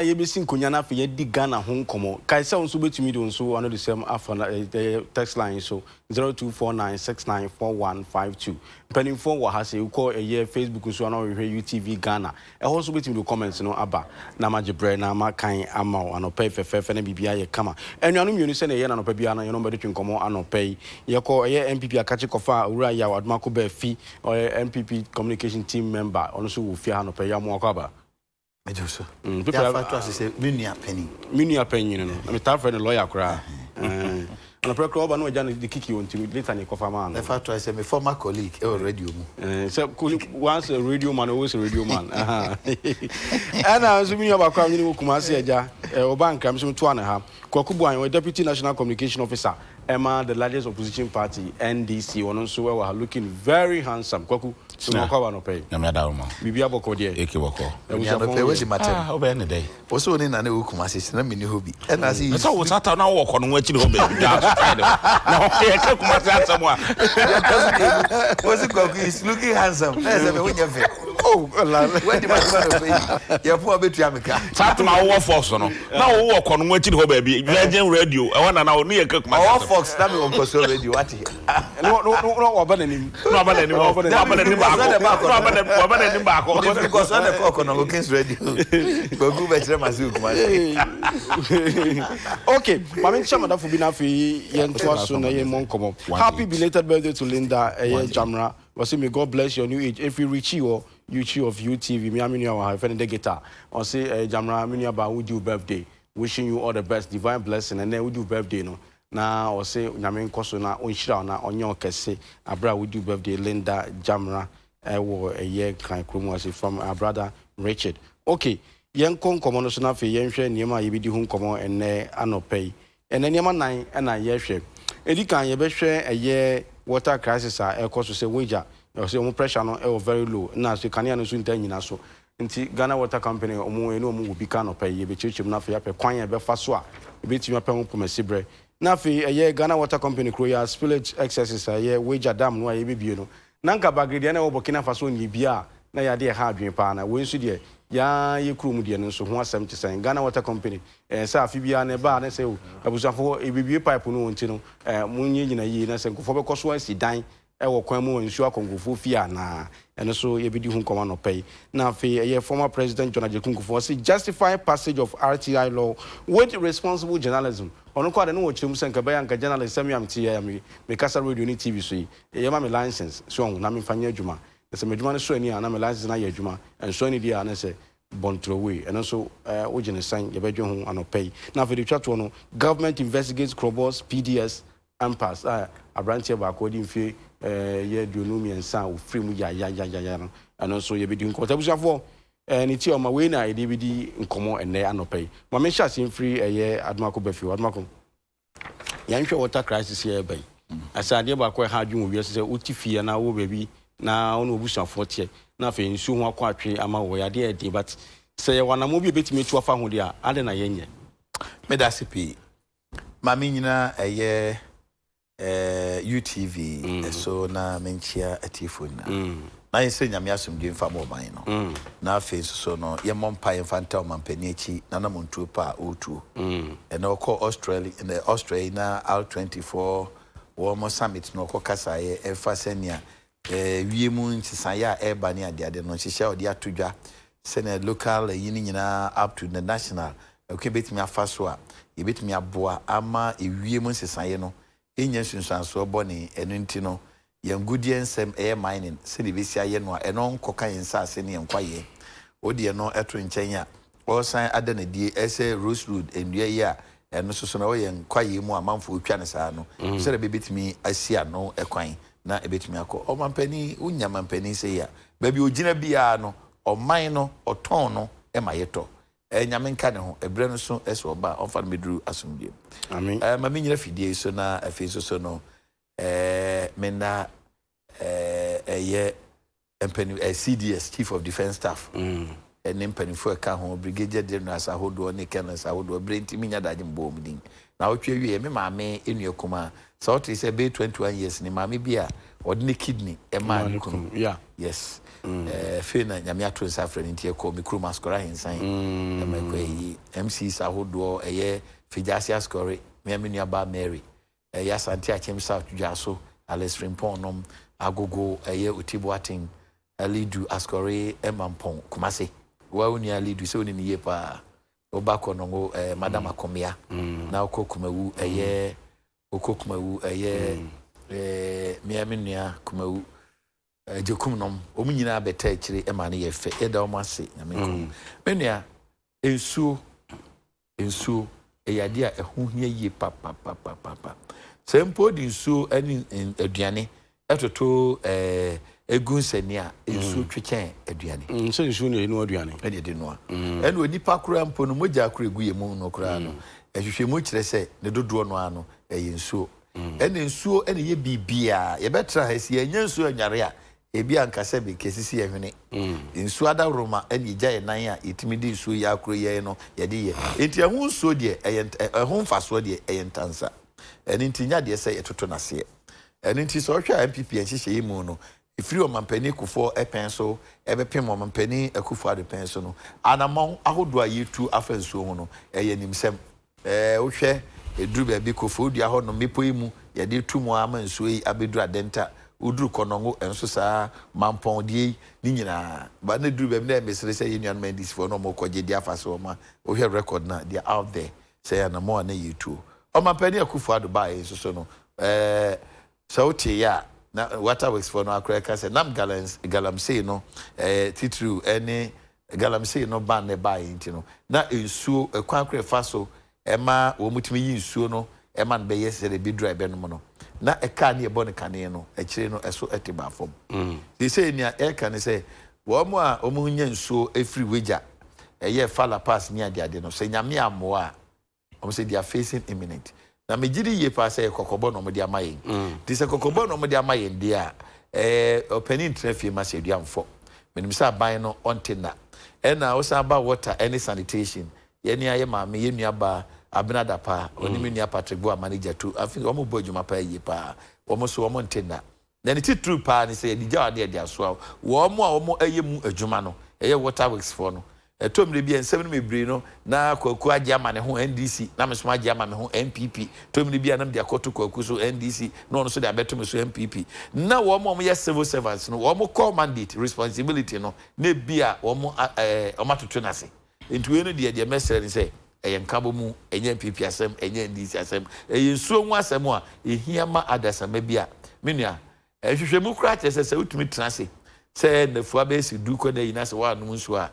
ye be sin konya na fe ye di Ghana ho nkomo kai se onso betumi do nso ano de sem afa na text line so 0249694152 penny phone wa ha se ko ye Facebook so ano hwe UTV Ghana e ho so betumi do comments no aba na magebre na makan ama ano pay fefe na bibia ye kama enuanu mienu se na ye na no pa bia na ye no be de nkomo ano pay ye ko ye MPP akache kofa ura ya wadma ko ba fi o MPP communication team member ono so wo fi ha no pay ya mo akaba Medusa. People have to say, Minia Penny. Minia Penny, no. I'm a tough friend, a lawyer cry. And a procurator, no, the kiki on to later, and a man. The fact I say, my former colleague, a radio. So, once a radio man, always a radio man. And I was assuming about Kwame Kumasi, or bank, I'm some 2.5. Kwakubu, Deputy National Communication Officer, Emma, the largest opposition party, NDC, on also were looking very handsome. Kwaku, so no cover no pay. Bibia Boko, dear. Ekiwako. What's the matter? Over any day. Also, in an Ukumasi, and a mini hobby. And I see, so what's that now walk on what you know, baby? Now, I can't come out somewhere. What's it called? He's looking handsome. Oh, when did I pay? Your poor bit Yamika. Satma over Fox, no. Now walk on what you know, baby. Virgin radio. I want to know near Cook. My Fox, that will control radio. What? No, abandoning. No, because on the cock on Lookings radio. Go go back to Mazook. Okay, Mamma Chamada for Binafi, Yentwasuna, Monkomo. Happy belated birthday to Linda Jamra. Was may God bless your new age. If you reach you, YouTube of UTV, Miami, I have any guitar. Or say, Jamra, Miniaba, we do birthday. Wishing you all the best, divine blessing, and then we do birthday, no. Now, or say, Yamin Kosona, Unshana, on your Kese, Abra, we do birthday, Linda Jamra, a year kind of from our brother Richard. Okay, young con commoner for young share, Yama, you be home common and anopay. And then Yama 9 and a year share. Edikan, you best share a year water crisis, a cost to say wager, or say pressure no very low. Now, so can you soon tell you so. Nti Ghana Water Company omo eno omo bi ka no pay ye be chichim na fe ya pe kwan ye be fa so a be timi apem ko masibre na fe ye Ghana Water Company kro ya spillage excesses ye wager dam no ye bibie no na nka bagede na wo Burkina Faso ni bia na ya de ha adwen pa na we nsu de ya ye krum de no nso ho asem tisen Ghana Water Company sa afi bia na ba na se o abusafo e bibie pipe no nti no munye nyina yi na se nkofo be koso asi dan ewo kwan mu nsu akongofo fia na eno so ye bidi hu nkoma no pay na fe ye former president John Ajekungufo say justify passage of RTI law with responsible journalism ono kwa de no chim senka bayan ka journalist samiam ti ya me kasa radio ni TV so ye ma me license so na me fanya adwuma se me adwuma no so ani na me license na ye adwuma en so ani dia na se bontrowe eno so o gene san ye bedwe hu ano pay na fe de twato no government investigates Crobos PDS ampas abrantie ba ko di mfie ye duonumi ensa o free mu ya no ano so ye bedi nko tabusafo ni ti o ma we na e bedi nkomo enne anopai ma me sha sin free ye admako bafi admako ya nhwe water crisis here bai asade ba ko ha dwun wi se utifie na wo baby na ono obusafo tie na fe nsu ho akwa atwe ama wo ya de but se ye wana mo bi betimi tu afa ho dia ade na yenye medasipi mami nyina UTV so na menchia atifo na yese nyame asomdwe mfa mo man no na face so no ye mompa infanta mampani echi na na montu pa otu and no call Australia in the Australia na R24 wo summit no ko kasa ye efa senia wiemu ntisaya eba ne ade no hihye odi atodwa sene local yini nyina up to the national okay betimi afaso a ye betimi aboa ama ewiemu ntisaya no enya sunsanso boni enu nti no yangudie nsem mining se de besia ye no eno nkoka yensa ase ne yankwaye odi no eto nchen a osan adanadie ese Rose Road endua ye a eno soso na wo yankwaye mu amanfo otwa ne saa no se de bebetimi asia no ekwan na ebetimi akọ omampani unya mampani se ya baby ogina bia no oman no oton no emayeto nyame nka ne ho ebre no so eso ba onfa medru asomdie amen mami nyina fidie so na afeso so no mena ye empeni CDS Chief of Defense Staff ene mpanifo ka ho brigadier general sahodo ne kenel sahodo brenti minya daje mbom din na otwe wie me maame enu kuma so what is be 21 years ni maame bia odi ne kidney e ma ne kunu yeah yes fe na nyame ato nsa afre ne tie ko mikru maskora hensan e ma ko yi MC sahodo eye fijasi askore me amenu aba Mary ya santi achem south dwaso Alex Frimpong nom agogo eye otibo atin alidu askore emampon kumase wa uni alidu se uni niye pa obako no madam akomia na okokumawu eye okokumawu eye miamenua kumawu jekum nom omunyina abeta akire ema ne yefe eda omase nyamenko menua ensuo eyade a ehohia yie pa sempo di nsuo ani aduane etoto egun sani a ensuo twetwen aduane so nsuo ne enu aduane e de no ene onipa kura mpo no mogya kura egu yemu no kura no ehwehwemu kire se ne dodo no ano eye nsuo ene nsuo ene ye bibia ye betra ha si enya nsuo anyare a ebi ankasa be kesisi ye hwene nsuo ada roma ene gya ye nan a yetimi di nsuo ya kura ye no ye de ye enti ehun nsuo de ehun faso de eye ntansa ene ntinya de se etoto nase ene nti so hwa MPP enhyehyɛ yi mu no ifiri omampani kufo epenso ebepem omampani akufo ade penso no anamon ahodo ayetu afansuo ho no eye nimsem wohwɛ eduru ba bi kufo dua ho no mepo yi mu ye de tumu ama nsuo yi abeduru adenta uduru konongo enso saa mampon die ni nyina ba na duru ba bi na mesere sɛ yenuan mandis fo no mo kɔgye dia afaso ma wohwɛ record na they are out there sɛ anamon na yetu omampani akufo ade ba yi so no sauti ya na waterworks for no akra ka say nam galamsey no titru ene galamsey no ban ne ba yin no na ensuo kwan akra faso ema wo mutimi yi nsuo no ema no be yesere bi drive no no na eka ne ebo ne kane no ekire no eso etiba fom say ni eka ne say wo mo a omo nya nsuo efiri weja eye fala pass ni ade no say nyame amoa omo say they are facing imminent na mejiri ye pa say kokobo no mo dia mayen ti say kokobo no mo dia mayen dia opening traffic ma say duamfo menim say ban no ontina na o say ba water any sanitation ye ni aye ma me ye nua ba abenada pa oni me nua Patrick Boa manager to I think omo bo adwuma pa ye pa omo so omo ntina na ni true pa ni say digya ade dia so wo omo a omo ayemu adwuma no eye water works for no tomre bi ensem no mebre no na kwaku agye ama ne ho NDC na meso agye ama me ho MPP tomre bi anam de akoto kwaku so NDC no so de abeto so MPP na wo mo ye civil servants no wo mo call mandate responsibility no na bia wo mo omatoto nase entu we no de mesere ni say eyenkabo mu enye MPP asem enye NDC asem eyensuo nwa asem a ehia ma adasama bia menua hwehwemu kra chese utumi transe say na fu abesi du ko na yina se wa no nsuo a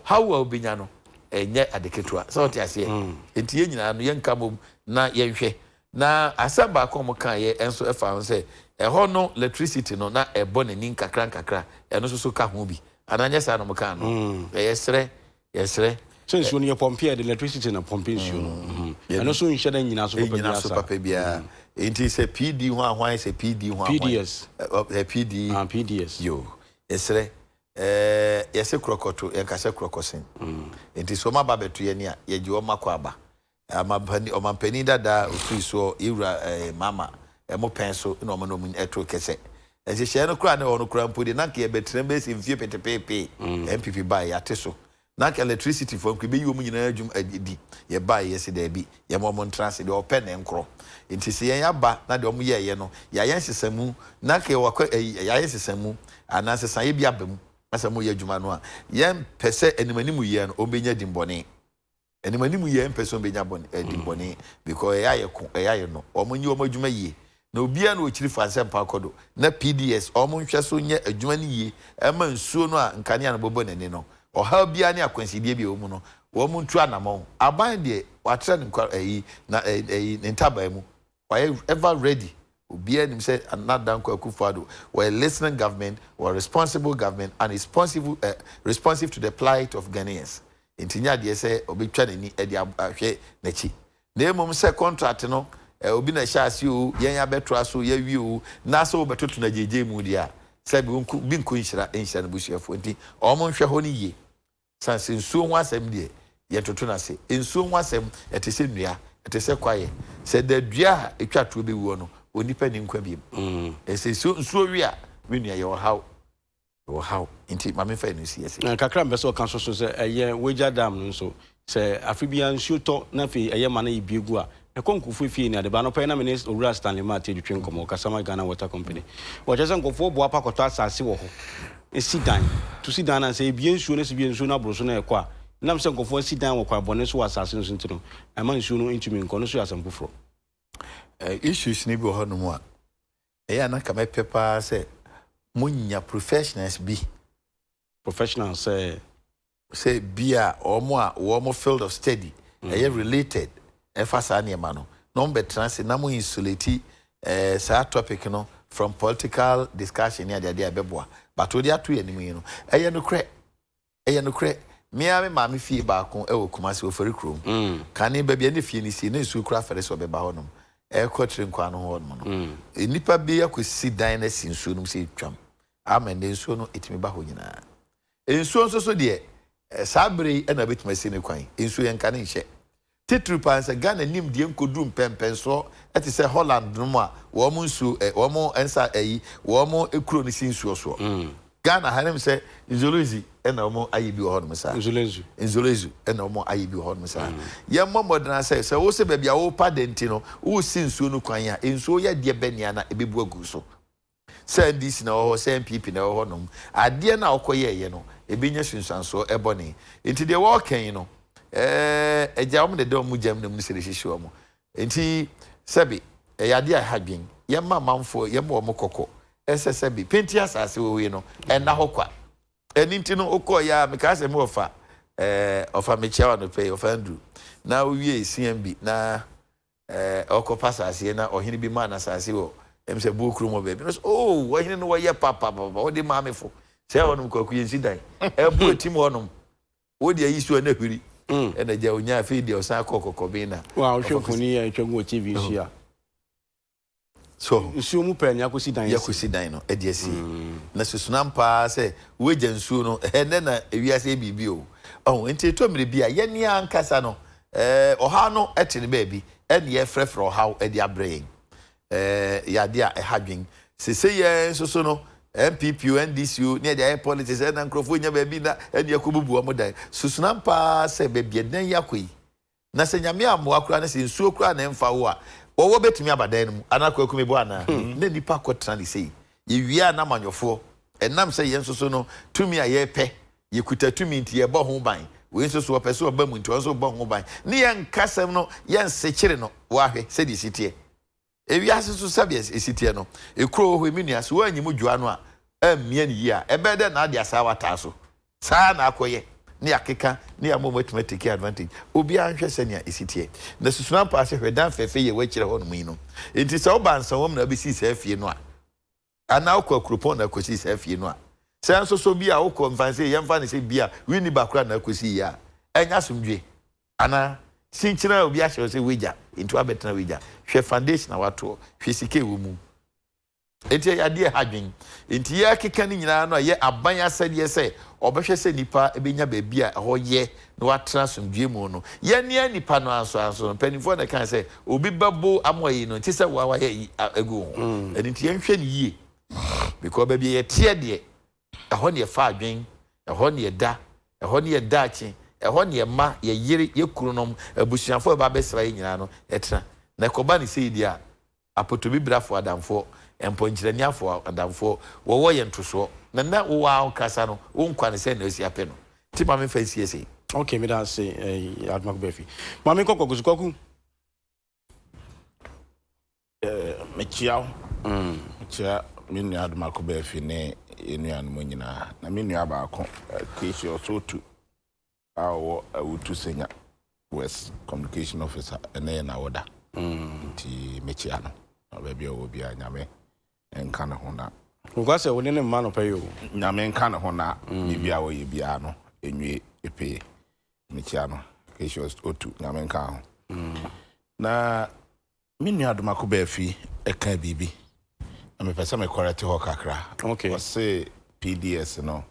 how will be no enye adeketua so what ase enti ye nyina no ye nka mom na ye hwe na asaba ko mo kan ye enso efa say ho no electricity no na ebo na nin kakra eno so ka ho bi ananya sa no mo kan no yesre so nsuo no ye pompe the electricity na pompe nsuo no eno so nhye na nyina so papa bia enti say PD ho ahwan say PD ho ahwan PDS PDS yo yesre yese krokoto yenkase krokosen enti so ma babeto ye ne a ye giwo makwaba amapani omampani dada ofiri so ewura mama mo penso na omo no mun eto kese enti hye no kra ne ono kra mpodi na ke ye betrembe si mfie petepepe MPP buy yateso na ke electricity for kwe be yi omu nyina adwum adi ye buy yese da bi ye mo trans de open nkro enti se ye yaba na de omu ye no ya yen sesamu na ke wakwa ya yen sesamu ana sesan ye bi abamu asamo ye adwuma no a yem pese animanimu ye no obenya dimbone animanimu ye pese obenya dimbone because eya no omonyi omadwuma ye na obia na okiri fanse mpa kodo na PDS omonhwe so nya adwuma ni ye ema nsuo no a nkane na bobo nani no oha bia ne akwansidie bia omu no wo mu ntu anamon aban de watre na ntaba mu why ever ready Obia nim say another Akufo-Addo were listening government, were responsible government, and responsive to the plight of Ghanaians. Intinya de say obi twa nani e de ahwe nachi. Na emom say contract no obi na sha ase o yen ya betra so ya wi o na so betoto na jeje mu dia. Say bi nku nhira no busuafo nti omo nhwe ho ni ye. Sans nsuo ho asem de ye toto na se nsuo ho asem etese nua etese kwaye se da dua etwa to be wo no onipa ni nkwa biem ese nsuo wi a we nua ye wo how inti mame fa no si ese na kakra mbe so kan so se eye weja dam no so se afibia nsuo to na fe eye ma na ibiegu a ekonkufu fie ni adeba no pe na minister Owura Stanley Mate dwetwe nkomo Kasama Ghana Water Company wo je se nkofo bo apa koto asase wo ho esidan to sidan na se ebie nsuo na se bie nsuo na broso na ekwa nam se nkofo esidan wo kwa bone so asase nso ntino ama nsuo no ntumi nko so asampufro issues ni bi ho no mu a eya na ka me pepa se munya professionals bi professionals say bia omo field of study related efasa na ema no number trans na mo insulate sa topic no from political discussion ya dia beboa but odi ato anim yi no eye no kre me maame fie ba ko e wo Kumasi ofori krom kan ni ba bia ne fie ni si na nsu kura fere so beba honom kotre nkwa no ho no nipa bi akosi dan na si nsu no se twam amende nsu no etimi ba ho nyina nsu nso so de sabre na betima si ne kwan nsu yenka ne hye titru pansa Ghana nim de nkodu mpempenso eti se Holland no a wo mo nsu wo mo ensa wo mo ekuro ne si nsu so Ghana hanem se nzolozi na wo mo ayibi wo hono sa nzolozi na wo mo ayibi wo hono sa ye mo modern se wo se bebia wo padenti no wo si nsu no kwan a nsu ye de benia na ebebu agu so se ndis na wo se MPP na wo hono ade na okoye ye no ebinya sunsanso ebone enti de wo kan no eja om de dom jam na munise hihihio mo enti sebi yade ahadwen ye mamamfo ye mo kokko sebi penti asase we no na hokwa enti no okoya mekase me ofa mechiawa no pay ofa ndu na wie CMB na okopasase na ohini bi ma na asase wo emse bukru mo be oh ohini no ye papa o de mamefo se wonum kwaku yensi dan ebu etim wonum wo de ayisu na hwiri ena ja onya afi de osan kokoko bi na wa ohwefuni ya etwagu TV hia so nsuo mu pa nya kosi dan yakosi dan no e de asi na susuna mpa se weja nsuo no ene na ewiase bibi o enti to mire bia ye ni ankasa no oha no etene baabi ene ye frefre oha e de abrain ya de a hadwen se ye so no MPP NDCU near the politics and Crawford baby na and Yakubu Amodan. Susunampa se baby den yakui. Na se nyame amoa kura na se nsuo kura na mfa wo a. Wo betimi abadan mu anakwa kumi bo ana. Na nipa kwotena ni sei. Ye wia na manyofo. Enam se ye nsoso no tumi a ye pe. Ye kuta tumi nti ye bo ho ban. We nsoso wo pese oba mu nti wo so bo ho ban. Ne ye nkasem no ye nsechire no wo ahwe se di sitie. Ewiase so sabies esitie no ekro ho emi nuase wo anyimu dua no a amia ni ya ebede na ade asa wata so saa na akoye ne akeka ne ya momo take advantage obi anhwe senia esitie na susuna pa se hwedan fefe ye wachire ho no mu no enti se oba nsan wo na be si se afie no a ana okwa krupon na kosi se afie no a se anso so bi a okọ mfanse ye mfa ne se bi a wini bakura na kosi ya enya somdwe ana sinchira obi a se weja into abetna weja hwe foundation na wato hwe sike wo mu enti ya de hadwen enti ya keka ni nyina no ye aban asade se obehwe se nipa ebenya baabi a ho ye na watra somdwe mu no ye ne nipa no anso penifo na kan se obi babo amoyi no nti se wa ye egu enti ye hwe ni yie because baabi ye tie de ho ne fa adwen ho ne da ho ne dachi ho ne ma ye yiri ye kurunom abusuafo ba besra ye nyina no etra na koba ni sei dia apotobi brafo adamfo emponchiraniafo adamfo wo ye ntoso na wo wa kasa no wo nkwa ne se na osi ape no ti ma me fa sie sei okay me da say admak befi ma me kokko gusukoku mechiao mecha minu admak befi ne enuan mo nyina na minu abaako kechi osotu awo awutu senya West Communication Officer ene na woda ti mechia no baby obi anyame enka ne ho na ugase woni ne ma no payo nyame enka ne ho na bibia wo ye bia no enwe epe mechia no keshos otu nyame enka ho na minu adumako ba fi eka bibi na me pese me correct ho kakra okay say PDS no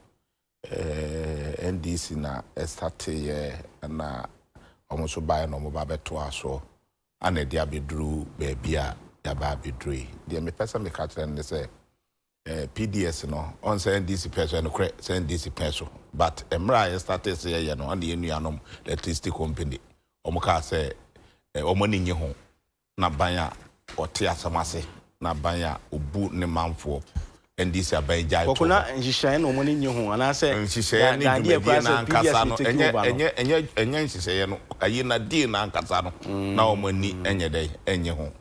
NDC na starte na almost buy no mobile to aso and they abedru baby ya ba bedru the me person me catch them say PDS no on say NDC person no say NDC person but emra started say no and the nuanom electricity company omuka say omo ni nye ho na banya ote asamase na banya obu ne manfo NDC abaija to kokuna nhihye no omo ni nye ho ana say nhihye ni dwumadi na ankasa no enye nhihye no ayi na di na ankasa no na omo ni enye dai enye ho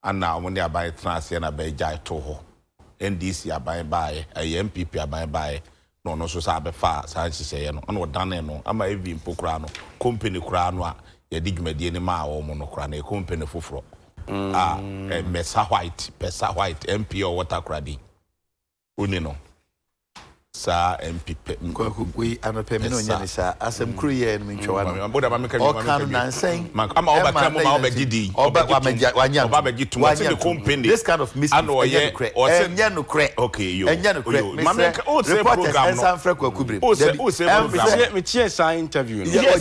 ana omo ni abai trans na abaija to ho NDC abai bae MPP abai bae no so sa abefa sa nhihye no ana odane no ama evi mpokura no company kura no a ye di dwumadi ni ma omo no kura na company foforo Mesa White MP or water cradi unino sa MP we anope me no nya sa asem kru ye no ntwa no boda ma meka o kan nansen ama oba kam ma oba gidi oba wanya oba be gitu what's the company this kind of mystery enya no kre okay yo enya no kre ma meka o say program no Frank Kwakubire o say program me tie sa interview no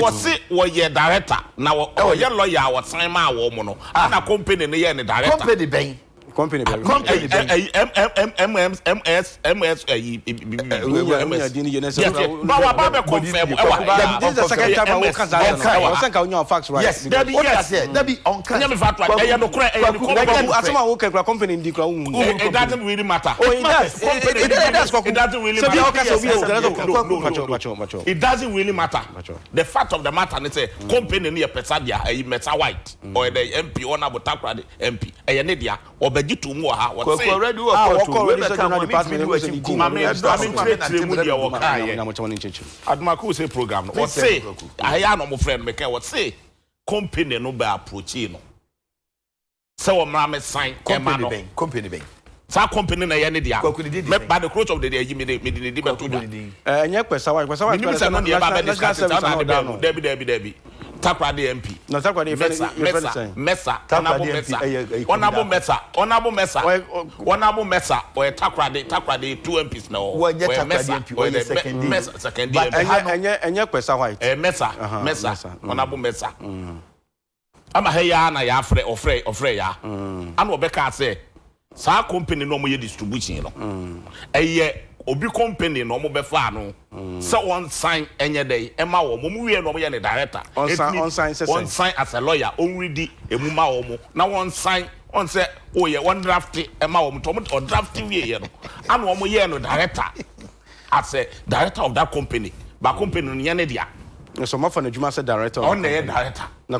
o say wo ye director na wo ye lawyer wo sign ma wo mo no na company ne ye ne director company ben company MS confirm this is the second time I can say I know facts right yes that be on can me fact no kra asema wo kra company ndi kra it doesn't really matter it doesn't really matter the fact of the matter is say company near Pesadia Mesa White or the MP or na botakra MP e ne dia obagitu mu ha what say already we department Admaku say program no what say aya no mo friend me can what say company no be approach no say wo mra me sign company ben sa company na ye ne dia me by the close of the day me dey be to da enye kwesa wa Debbie Takra the MP. No, Takra the Mesa. Honorable Mesa. Or Takra the 2 MPs now. Or second. But enye kwesa white. Mesa. Honorable Mesa. Ama heya na ya ofre ya. Ana obeka say sa company no mo ye distribution no. Obi company no mo be fa no say one sign enye dey e ma wo mo wie no mo ye ne director on sign as a lawyer on ready emu ma wo mo na one sign on say oh ye one draft e ma wo mo to draft wie ye no and wo mo ye no director as a director of that company ba company no ye ne dia so ma fa na djuma say director on the director na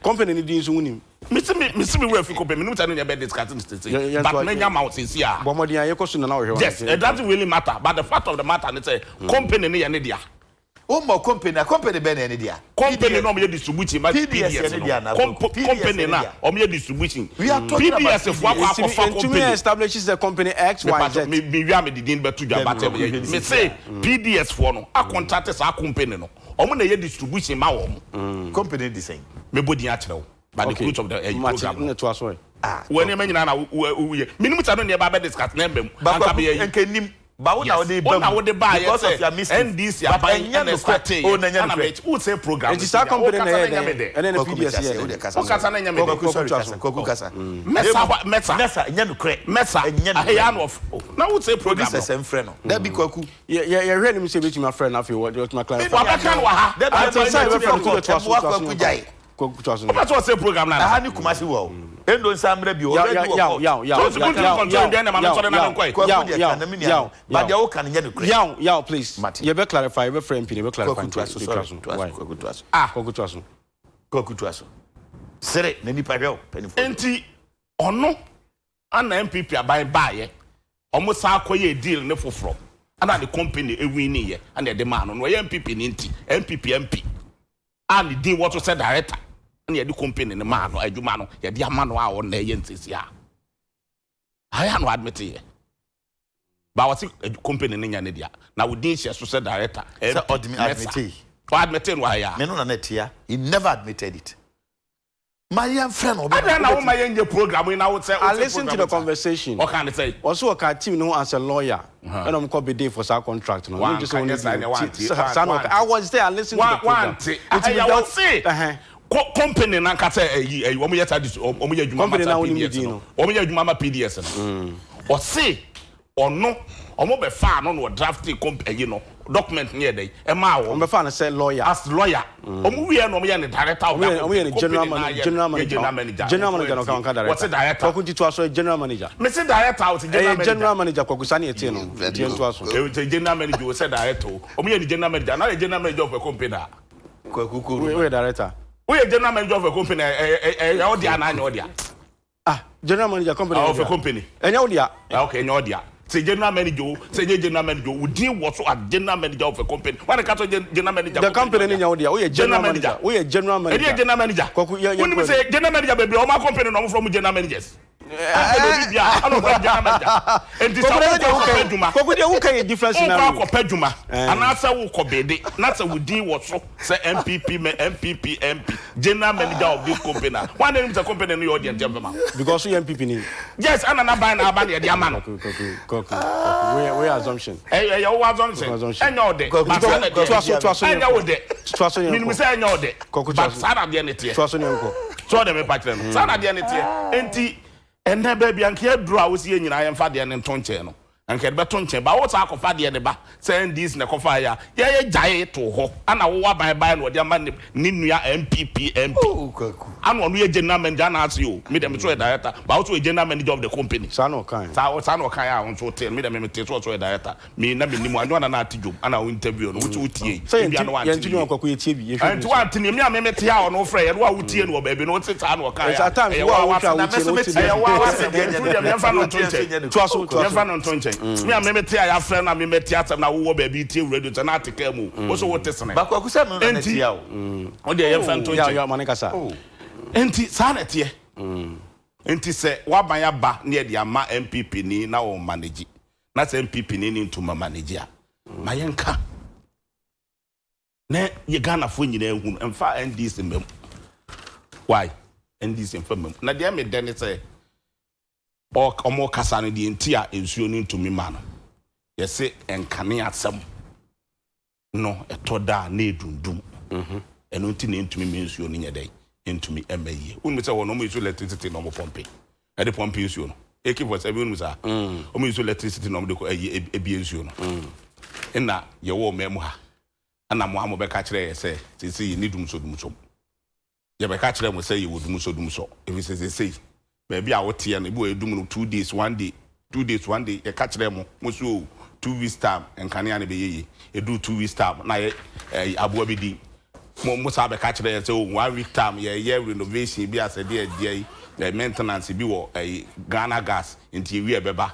company ni din so wunim Missy we have company no tell you about discussing this but many mouth is here bomodi an yekosu na wo hwe yes it doesn't really matter but the fact of the matter is say company ni ye ne dia o mo company ben ne dia company no me distribution but PDS company na o me distribution PDS for company establishes the company XYZ me we am the din betu dwa but me say PDS for no a contract sa company no o mo na ye distribution ma wo company the same me bodi a kire by the fruit of the program to aso when you mention na minimum tano ne ba discuss na mbem anka be enkenim ba wo na wo dey ba because of your mistake NDC abai and start na me who say program it is our company na here and then the PDS here o kasa na nyame koku kasa mesa nya no kre mesa aheya no of na who say program this is friend no that be koku yeah hwe ni me say between my friend na what my client for abakan wa ha that be say we from to koku jai that's what say program na ha ni kumasi wo endo nsamre bi already but they all can get the credit yeah please you be clarify you be friend you be clarify koku to aso sere na nipa hwe penifo enti ono ana MPP abai baaye omo sa akoye deal ne foforo ana the company ewini ye ana the man no ye MPP ni enti MP and the what to say director and the company ne man no adwuma no ye dia man no a won na ye ntisi a aya no admit ye ba what company ne nya ne dia na we din share so say director admit no aya admit no aya me no na netia he never admitted it My friend, I don't know my young program. I would say, I listened to the conversation. What can I say? Also, a team no as a lawyer. And I'm called day for our contract. No, just only I was there. I listened to the program. I was say, company na kata omo yeta dis omo ya adwuma company na PDS omo ya adwuma PDS o say ono omo be fa no draft company no document near day e ma wo omo be fa na say lawyer as lawyer omo we no omo ya the director of omo ya general manager no kan director what's the director ko kunti to aso general manager me say director out general manager ko gusa na etie no etie to aso general manager we say director omo ya general manager na general manager of a company da we director we general manager of a company odia na anya odia general manager company of a company enya odia okay enya odia say general manager we deal what as general manager of a company when ka general manager the company enya odia we general manager we general manager general manager when we say general manager baby o ma company no from general managers I don't know general manager and this who can difference in Peduma and answer who ko bede na say we deal what so say MPP MP general manager of this company one name the company no your gentleman because we MPP ni yes and na buy na ban the man we assumption your assumption and your de anya wo de minimum say anya wo de but sada de ne tie so dem pa kire no sada de ne tie enti and then baby and care draw was yen I am father and tonche no and care beton che ba what akofa de ne ba saying this na kofa ya jai to ho ana wo by no de man ni nua MPP MP ana no ye general manager na aso yo me dem so director ba also a general manager of the company sa no kan ya on so tell me dem me so director me na me nimu anu na ati job ana wo interview no wo tie bia no wan ntinu akwaku etie bi ye and one thing me me tie a no frɛ ye no wo tie no ba bi no tita no kan ya e wa wo twa wo tie me tie ya frɛ na me tie atam na wo ba bi tie radio na atika mu wo so wo tesene ba kwa kusa no na tie o o de ye fan tonche ya manika sa enti sa na tie enti se waban ya ba na de ama MPP ni na wo manage na se MPP ni into manage a ma yenka na ye Ghana fo nyina ehun emfa NDC mem why NDC mfa mem na de me dene se o omo kasa no de enti a ensuo ni into mi ma no ye se enkane asem no etoda na edundum eno nti na entumi me ensuo ni nyedai entumi emaye unu se wono mo iso electricity no mo pompe e de pompe ensuo no AK47 unu sa o mo iso electricity no mo de ko ebi ensuo no ina ye wo memu ha ana mo amo be ka kire ye se sisi ni dum so ye be ka kire mo se ye wo dum so ebi se sei baby a wote ya no bi wo edum no 2 days 1 day 2 days 1 day ye ka kire mo so 2 weeks time enkane ya ne be ye edu 2 weeks time na ye abo bi di mo sa be ka kire say 1 week time ye renovation bi as dey the maintenance bi wo Ghana gas nti wi e beba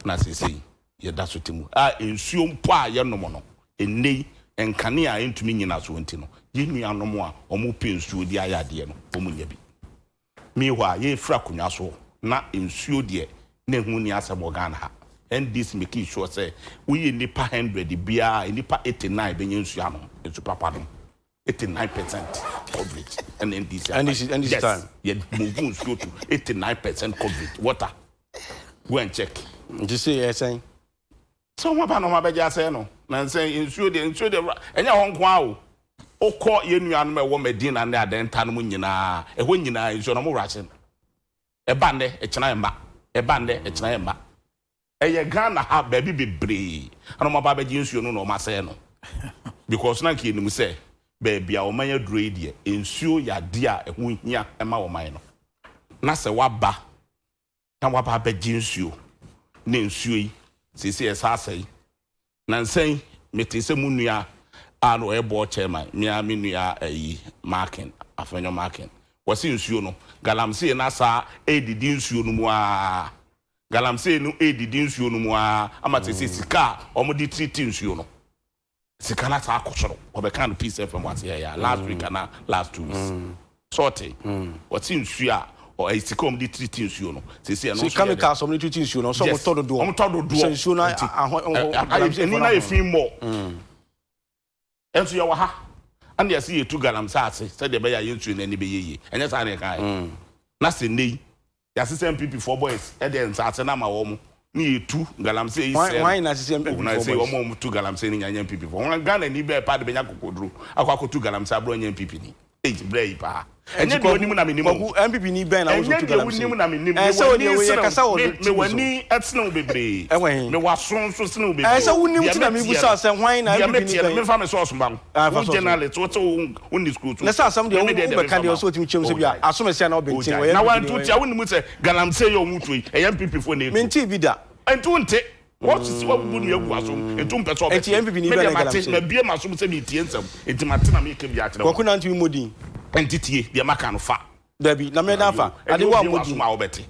na sesei ye da so timu ensuo mpo a ye nomo no enei enkane a entumi nyina so nti no ye nua nomo a omo pensuo di ayade no omo nya bi miwa ye fra kunwa so na ensuo de na hu ni asem Ghana ha and this make sure say we nipa 100 bia nipa 89 benye nsuo ano ensu papa no 89% coverage and in this time yeah move to 89% coverage water go and check you say yes saying so what no mabeja say no na say nsuo de enya ho nko a o okọ ye nua no me wo Medina na adenta no nyina ho nyina nsuo no mo rache e bande e chena emba eye Ghana ha ba bi bebre ana mo ba beji nsuo no ma say no because na nke ni mu say baby a omanya duro die ensuo ya de a eho hia ema wo man no na se waba na waba beji nsuo na nsuo yi sisi esasai na nsen metese munua ano ebo chairman mi nua marking afenyo marking wasi nsuo no galamsey na sa edidi nsuo no mu a galamsey no edidi nsuo no mu a amatese sika omodi triti nsuo no sika na sa akosoro obeka no piece from what here last week and last 2 weeks sorting wasi nsuo a o sika omodi triti nsuo no sisi no so chemicals omodi triti nsuo no so mo todo do nsuo na ni na efin mo enso ye wa ha and they see 2 galamsey said the bear you train any be and yes I can that's in day ya system people for boys and then satana ma wo ni 2 galamsey why na system people for boys say wo 2 galamsey ni nyan people for one Ghana ni be pa de benya kokodru akwa 2 galamsey abro nyan people ni brave pa enye de onim na menim MPP ni ben na wo 2 galamsey onim na menim so we kasa wo me wani etna bebre me wason so sene bebre so wonim tina me busa se hwan na MPP ni ben me fa me so osomba wo journalist wo won school to na sa asam de wo be kan de so timi chem se bia asome se na obentin we na wan tu tia wonim se galamsey yo mutu e MPP fo na me nti bi da entu nte what is what bu nu egu aso entu mpeso be enti MPP ni ben na galamsey na bie maso se me tie nsam enti matena me ke bia kire ko na ntimi modin entity de maka no fa dabi na me da fa ade wa modin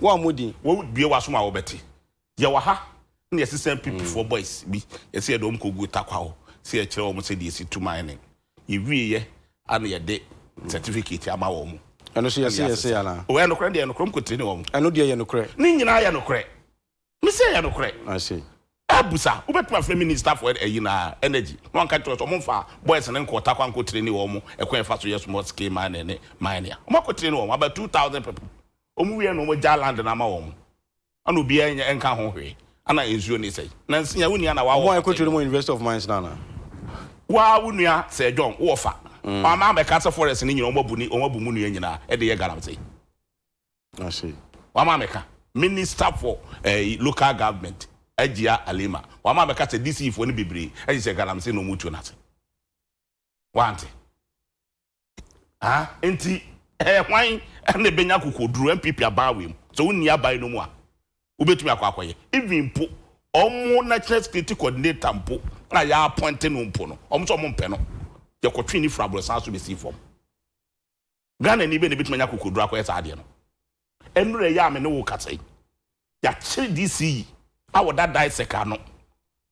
wa modin wo bie waso ma wo beti ye wa ha na ye system people for boys bi ye se do mkogu takwa ho se ye kire wo mo se de si 2 mining ye wiye ana ye de certificate ama wo mo eno so ye se ya na o ye no kre de no krom ko tini wo mo eno de ye no kre ni nyina ye no kre me se ye no kre I see abusa ubetuma free minister for na energy no kan to so mo fa boys ne nko takwa nko training wo mo ekwen fa so yes small scale man ne mine mo ko training wo about 2000 people omu wie no mo jaland na ma wo mo ana obi enka ho hwe ana enzuo ni sei na nsia woni na wa wo ko training mo University of Mines na wa wonua se John wo fa ma be kasa forest ni nyina o mabu mu nua nyina e de ye galamsey I see wa ma meka minister for local government Ajia Alima wa ma beka te DC fo ni bebre e se galamsey no mutu na se wante enti hwan na benya kokoduru MPP abawem so wonni abai no mu a ubetumi akwakoye even po omo national security coordinator mpo na ya appoint no mpo no omo so omo mpe no ye kotwe ni frabro san so be si form Ghana ni be ne betumi anya kokoduru akoye sa ade no enure ya me ne wo katsai ya chiri DC awo that die second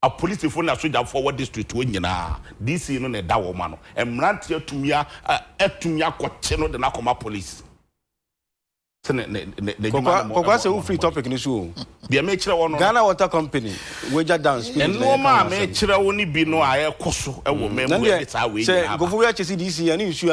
a police phone na soldier forward district wo nyina DC no na da wo ma no emrante atumia kwache no de na koma police Kokwa se u free topic ni so de me kire wo no Ghana Water Company wager down speed no ma me kire wo ni bi no aye koso e wo memu e ta we say go for we chese DC ani nsu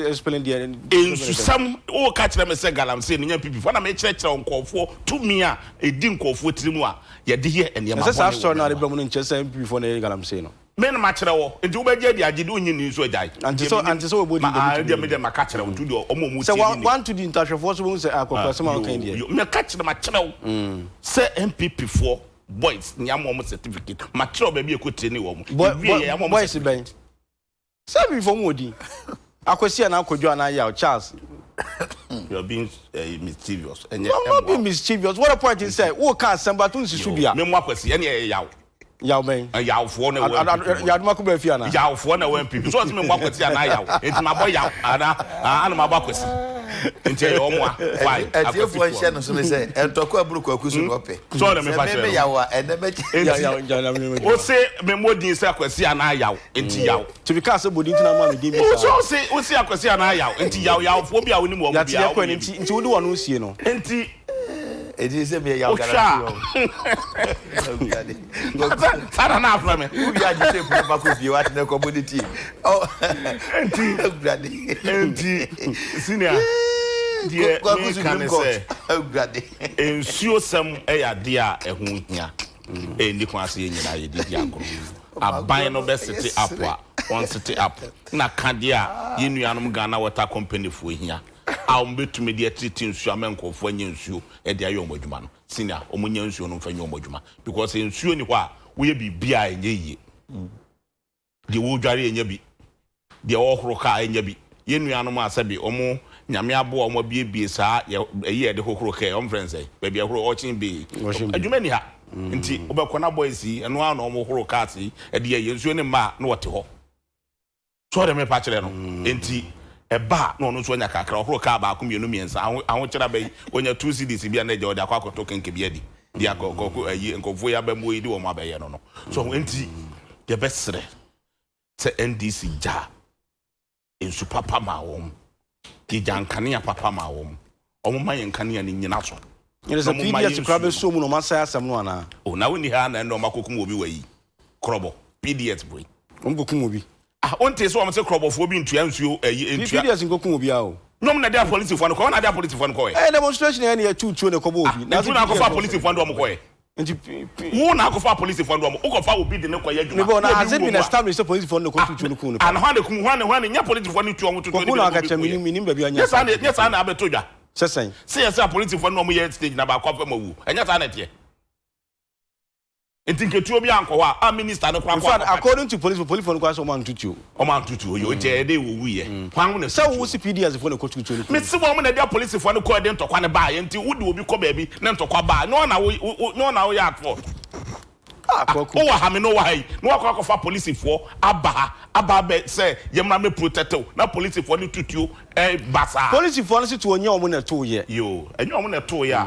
explain there ensu sam o ka kire me se galamsey ni nya pipi fa na me kire nkofo tumi a edi nkofo tirimu a ye de ye ene ma say story na be mu no nchese pipi for na galamsey no me na ma kire wo enti wo be je de agide onyi ni nsu ajai anti so we body de ma ka kire wo tu de omo say want to the interest so we say akokwa some kan there me ka kire ma kire wo say MPP for boys nyamo mo certificate ma kire wo be bi ekotre ni wo mo boys ben say be for modi akwesi na akodwo na ya Charles you're being mischievous and you're not being mischievous. What a point is say wo ka samba tun si subia me mo akwesi ene ye yaw yaw ben yaw fo na we yaw ma ko ba fia na yaw fo na we people so me mo akwesi na yaw enti ma bo yaw ana ma bo akwesi enti e omo a why atiefo nche no so me say entoko aburu akusu no pe so na me fa me yaw a ene me o se me modin se akwesi na yaw enti yaw to be cast body ntina ma me din bi o se akwesi na yaw enti yaw fo bi a woni mo bi ya ko enti wodi wonu sie no enti edi se me yaw garanti Sara na afra me ubi aji se pu ba ko bi wa tene community oh enti senior die me kan se ensuo sam e ya de a ehu hia ndi kwa se nyina ye di agro aban no be sete apwa on sete up na kade a yenuanom Ghana Water Company fo hia a mbetumi de treat nsuo amenkofo anya nsuo e de ayo omodwuma no senior omunya nsuo no mfanya omodwuma because nsuo ni kwa wo ye bibia enye yie de wo dware enye bi de wo horo ka enye bi yenuanom asabi omo nyame abo omo biebie saa ye de horo ka om friends ba bia horo ochin bi adwuma ni ha nti obekona boys eno a no omo horo ka ati e de ye nsuo ni ma na wote ho so de me pa kire no nti eba no no so nya kakra horo ka ba ko mienu miensa aho kira bai onya 2 CDs bia na je ode akwa akoto kenke bia di dia ko ayi nkofo ya ba mu yi di wo ma ba ye no so enti de besre se NDC ja ensu papa ma wo ki jankane ya papa ma wo omo ma ye nkane ya ni nyina so ene se PDS kra be so mu no masaya asem no ana o na woni ha na ndo makokum obi wayi krobo PDS boy omgokum obi On taste one say crop of phobia into you PDS in Goku Biao. No, na dia police fund ko na dia police fund ko Eh demonstration any two na kobo bi. Na tuna ko fa police fund am ko e. Nti wo na ko fa police fund am, ko fa obi de ne ko ya djuma. Me na has it been established the police fund no ko two no ko. And when nya police fund tu am to ko na ka chami ni ba bi anya. Yes na abeto dwa. Sesen. Say police fund no mo ye stage na ba ko fa mawu. Enya sa na tie. Entinketu obi ankowa a minister no kwa kwa. According to police fund kwa so man tutu. O man tutu yo je dey wo wuye. Kwan na say wo si PDS fund ko tutu. Me si wo mo na dia police fund ko de ntokwa ne ba ye nti wo de obi ko ba bi na ntokwa ba. No na wo ya atfo. O wa ha me no wa hai. No akwa fa police fo aba be say ye mra me protect na police fo ni tutu basa. Police fo si to onye o mo na to ye. Yo, enye o mo na to ye a.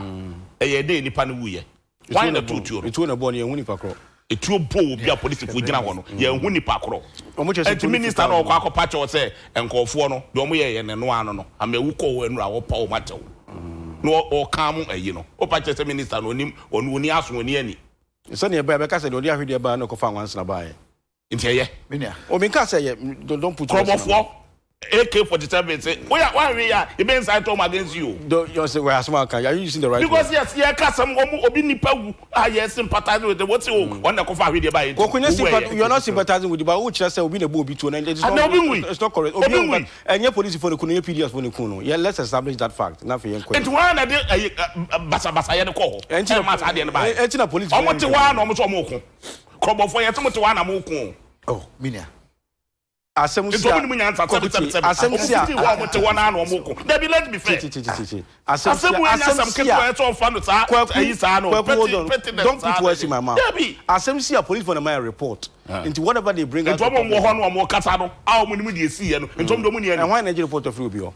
Eye dey nipa no wuye. Why na tutu? Itu na boni ye hu nipa kro. Itu bo obi a police fo gina ho no. Ye hu nipa kro. Enti minister na okwa akwa cho say enkofo no de omo ye ne no ano no. Amewu ko we nura wo pa o matew. No o kam ayi no. O pa che say minister no onim oni aso oni ani. So ne ba ka say de odi ahwede ba na ko fa wansa na ba ye. Enti ye. Menia. O min ka say ye don't put crop AK-47 say, why we are inside Tom against you? Don't you say where Asma can? Are you using the right? Because yes, yeah, some obi nipa yes sympathize with the what's you on the cover with the by. You're not sympathizing with the but which just say we be to and it's not correct. And your police for the Kuno PDS for the Kuno. Yeah, let's establish that fact. Nothing. It's one of the Basa call. And China police. I want to one almost a moko. Crop for you to one a moko. Oh, Minia. Asemsia wa mo te wana na omoko there be let me fair don't put words in my mouth. Asemsia police for my report into whatever they bring out and why Nigeria report of Rubio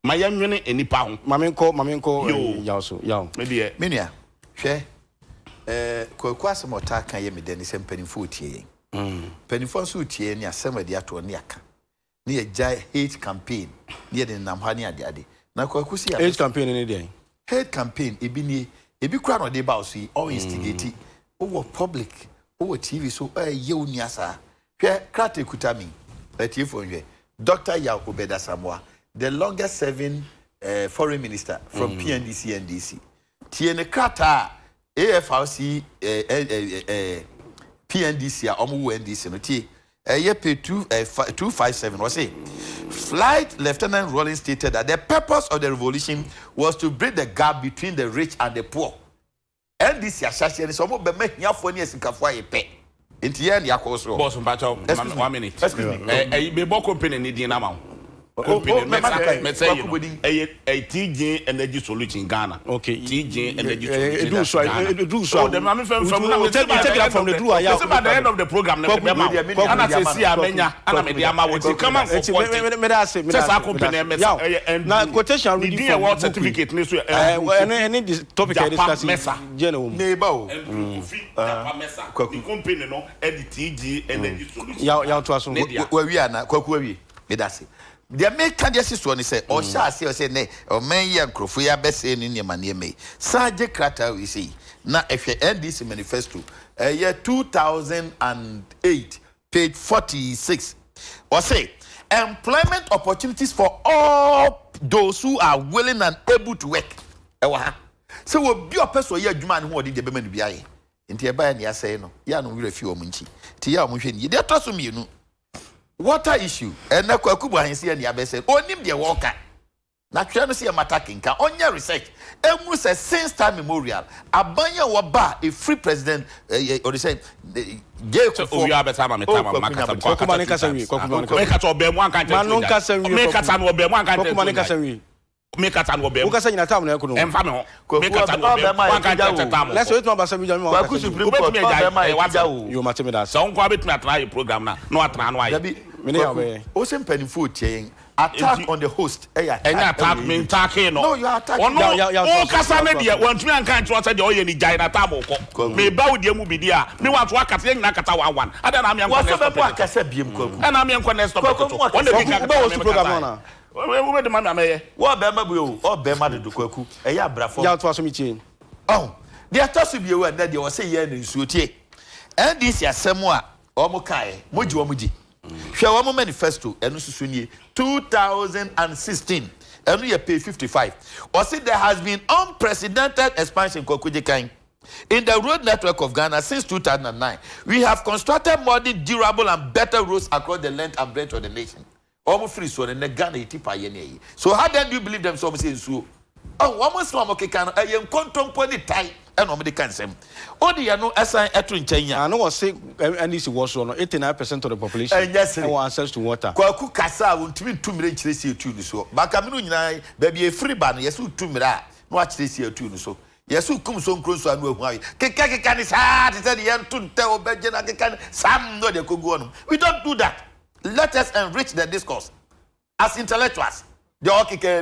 my young nipa ho mamenko yaso yaw Minia hwe kwa asemota kan ye medani se mpanifo tie mpanifo so tie ni asemadi ato ne aka ne ye jai hate campaign ne de nam ha ne ade na kwa kusi hate campaign ne dey hate campaign ebi kura no dey ba so all instigate over public over TV so ye oni asa hwe krate kutami tie fo hwe Dr. Obeda Samoa the longest serving foreign minister from PNDC NDC tie ne krata AFRC PNDC omu NDC no tie pay 257 was say Flight Lieutenant Rollins stated that the purpose of the revolution was to bridge the gap between the rich and the poor. NDC asase ni so mo be mahiafo ni esikafo ayepe enti ye na yakoso boss mpacho 1 minute me bo company ni din na ma TJ Energy Solution Ghana. Okay. TJ Energy Solution Ghana. Do so. Oh, the man from take it from the Drew. At the end of the program, and I say, see, Amenya, and Amediama, what you come out for. Now, quotation reading the award certificate. Any topic I discuss. General. Neighbor. The company, no, TJ Energy Solution. Yaw to us. Where we are now, Kwaku, Medasi. The American justice one say, or shall say, nay, or may ya crofia best in your money may. Sergeant Crata, we see. Now, if you end this manifesto, year 2008, page 46, or say, employment opportunities for all those who are willing and able to work. So, we'll be a person here, man who did the women be I. In the Bayan, ya say, no, ya no, we're a few munchi. Tia Mushin, you dare trust me, you know. Water issue and na kwakubu ahensi and yabese onim de walker na twa no see attacking ka onya research emu say since time memorial abanya waba a free president or they say gay for we abeta ma metama makata kokuma nka sawi make to be mu anka nte manon ka sawi make to be mu anka nte kokuma nka sawi make to be mu ukasa nyina tam na ekono emfa me ho make to be mu anka nte tam let's wait ma sawi jami kwaku supreme court ba ma e yo mateme da so nko abetumi atra program na no atra no aye o se mpanifo tie attack on the host attack me attacking no you are attacking o kasa me de wantumi anka nti o se de o ye ni jai na tabo ko me ba wo de mu bi dia me wa to akasa nyina kata 11 ada na me anko next stop akasa biem kwaku ana me anko next stop on the big program na we de man ameye wo be ma bu o be ma de kwaku abrafo ya to aso mi tie oh the attack bi we na de o se ye na nsuo tie NDC asɛm omo kae moji omuji hwe omo manifesto enu susu nie 2016 enu ye page 55 or say there has been unprecedented expansion kokuje kan in the road network of Ghana since 2009. We have constructed modern, durable and better roads across the length and breadth of the nation. Almost free so in Ghana so how then do you believe them so so? Oh, almost one okay can I am contemplating tie and nobody can say. Oh, the no assign at Kenya. I know what say NDC was on 89% of the population. Yes, no access to water. Kwaku kasa won't mean 2 million chilesi to so. Bakaminu baby a free ban, yes, 2 million. No chilesi to so. Yes, who comes so close to why? Can is hard to the end to tell Benjamin can some no they could go on. We don't do that. Let us enrich the discourse as intellectuals. The okay,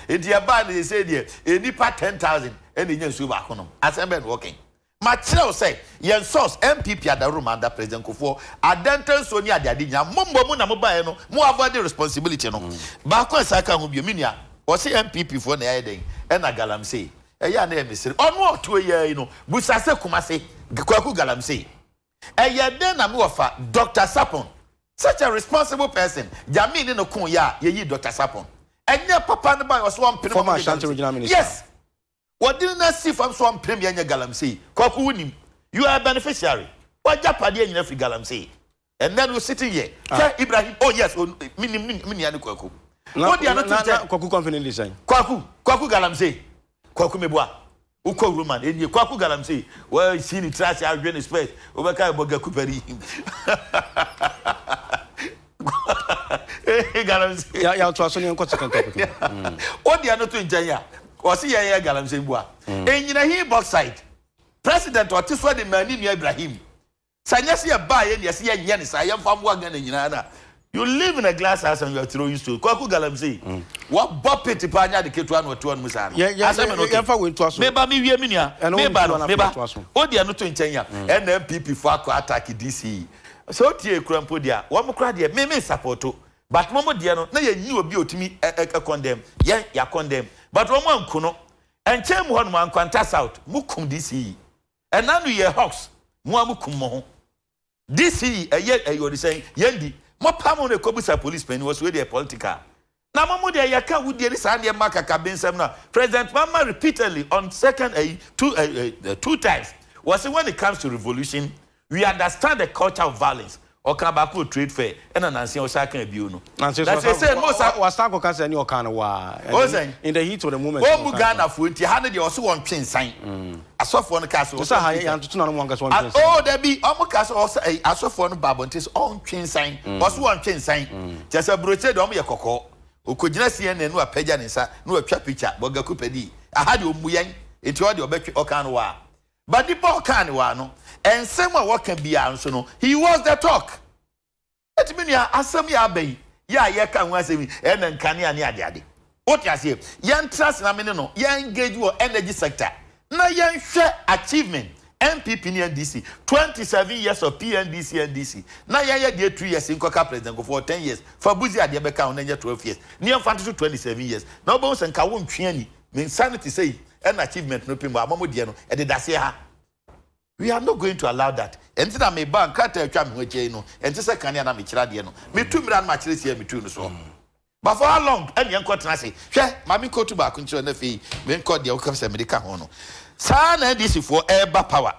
in the band they say there, a nipa 10,000 and in your super as I'm working. Machel say, yen source MPP at the room under President Kufo, Adenton Sonia Dadinya, Mumbo Munamobaeno, more about the responsibility. No, Bakon Saka Mubiuminia, or say MPP for the heading, and a galam say. Eya na emisiri onu otu eye no busase kumase kwaku galamse eya den na me ofa Dr. Sapon, such a responsible person Jamini no kun ya ye Dr. Sapon enye papa ne ba so one former Ashanti regional minister. Yes, what didn't I see from so one premier galamse kwaku wunim you are a beneficiary what japade anyina free galamse and then we sitting here Ibrahim oh yes mini ya ne kwaku what they are not kwaku company design kwaku galamse kwaku mebua uko roman eni kwaku galamse well see ni trash adwene space obeka boga kupari galamse ya to aso ni nko second topic o dia no to njanya o se ya galamse bua enyina hi boxside president o tiswa de mani nu Ibrahim sanyase ya ba ye ne se ya nya ne sa ya famwa ga na nyina na. You live in a glass house and you are throwing stones. Kwaku galamse. What bopet panya de ketu anu otu anu musana. Yeah, fa we to aso. Meba mi wie minia. Meba. O dia no to nkyenya. NMPP for attack DC. So tie krampo dia. Wo mo kra dia me supporto. But momo dia no na ye nyi obi otimi condemn. Ya condemn. But wo mo anku no. Enchem ho no ankwanta south. Mukum DC. Enanu ye hawks. Mo amukum mo ho. DC you saying yendi. Mo pamo ne kobusa policeman was with a political. Na mamu de yaka wudi ni sande maka kabensem na President Mama repeatedly on two times was when it comes to revolution we understand the culture of violence or kabako trade fair and anansi osaka ebiu no. That's say most was tanko kase any okana wa in the heat of the moment. Wo Ghana fu nti ha ne de oso won twensan asofo no kase so ha ya ntutu na no won kase won twensan oh there be omo kase oso asofo no babontis on twensan oso won twensan chese broche de omo ye kokko okogina CNN no apagya ne nsa no atwa picture boga kupedi aha de omuyan enti o de obetwe okana wa but the okana wa no ensem a what can be anso no he was the talk it mean ya asem ya abai ya ye kan wa asemi na nkane ane ade what you say yan trust na me no yan engage wo energy sector na yan hwe achievement MPP ni NDC 27 years of PNDC NDC na yan ye de 3 years in koka president go for 10 years for buzi ade be kan na 12 years ni yan fanto 27 years na obo nka wo ntwe ani me insanity say an achievement no pimbo amamo de no e de dase ha. We are not going to allow that. And then I may ban can't tell me which no, and to say can I am no. Me 2 million much this year, me 2 so. But for how long? And young quarter say, share, mammy go to back into the fee, when called the outcomes America hono. San and this for air power.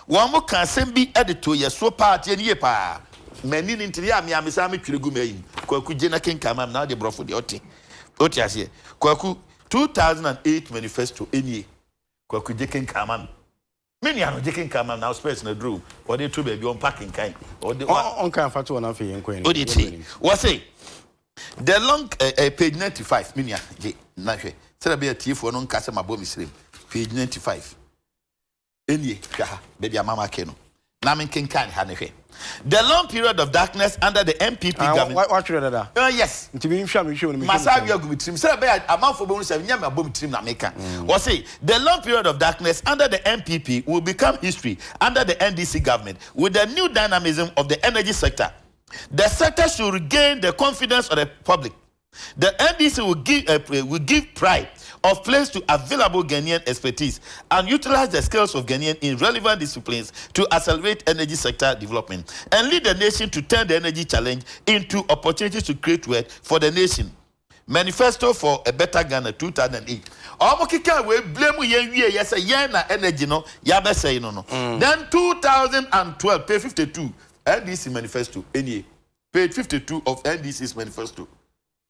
One more can send be added to your so party and ye pa. Many into the army, I'm a Sami Kugume, Kwaku Jena King Kamam, now they brought for the Oti. Otias, Kwaku 2008 manifesto any Kwaku Jekin Kamam. Many are not taking come now space in the room, or they two baby on packing kind, or the on kind of one of the inquiry. What did he? What's it? The long page 95, Minia, Nash, said be a thief for non customer bomb stream, page 95. Any, baby, a mama cano. Namin King can Hanafe. The long period of darkness under the MPP government. What period that? Yes. To be sure, Masavia go with him. Say a month for bonus and yam a boom trim Nameka. Or say the long period of darkness under the MPP will become history under the NDC government with the new dynamism of the energy sector. The sector should regain the confidence of the public. The NDC will give pride of place to available Ghanaian expertise and utilize the skills of Ghanaians in relevant disciplines to accelerate energy sector development and lead the nation to turn the energy challenge into opportunities to create wealth for the nation. Manifesto for a Better Ghana 2008. Omokika we blame yes na energy no ya be say no. Then 2012 page 52 NDC manifesto any page 52 of NDC's manifesto.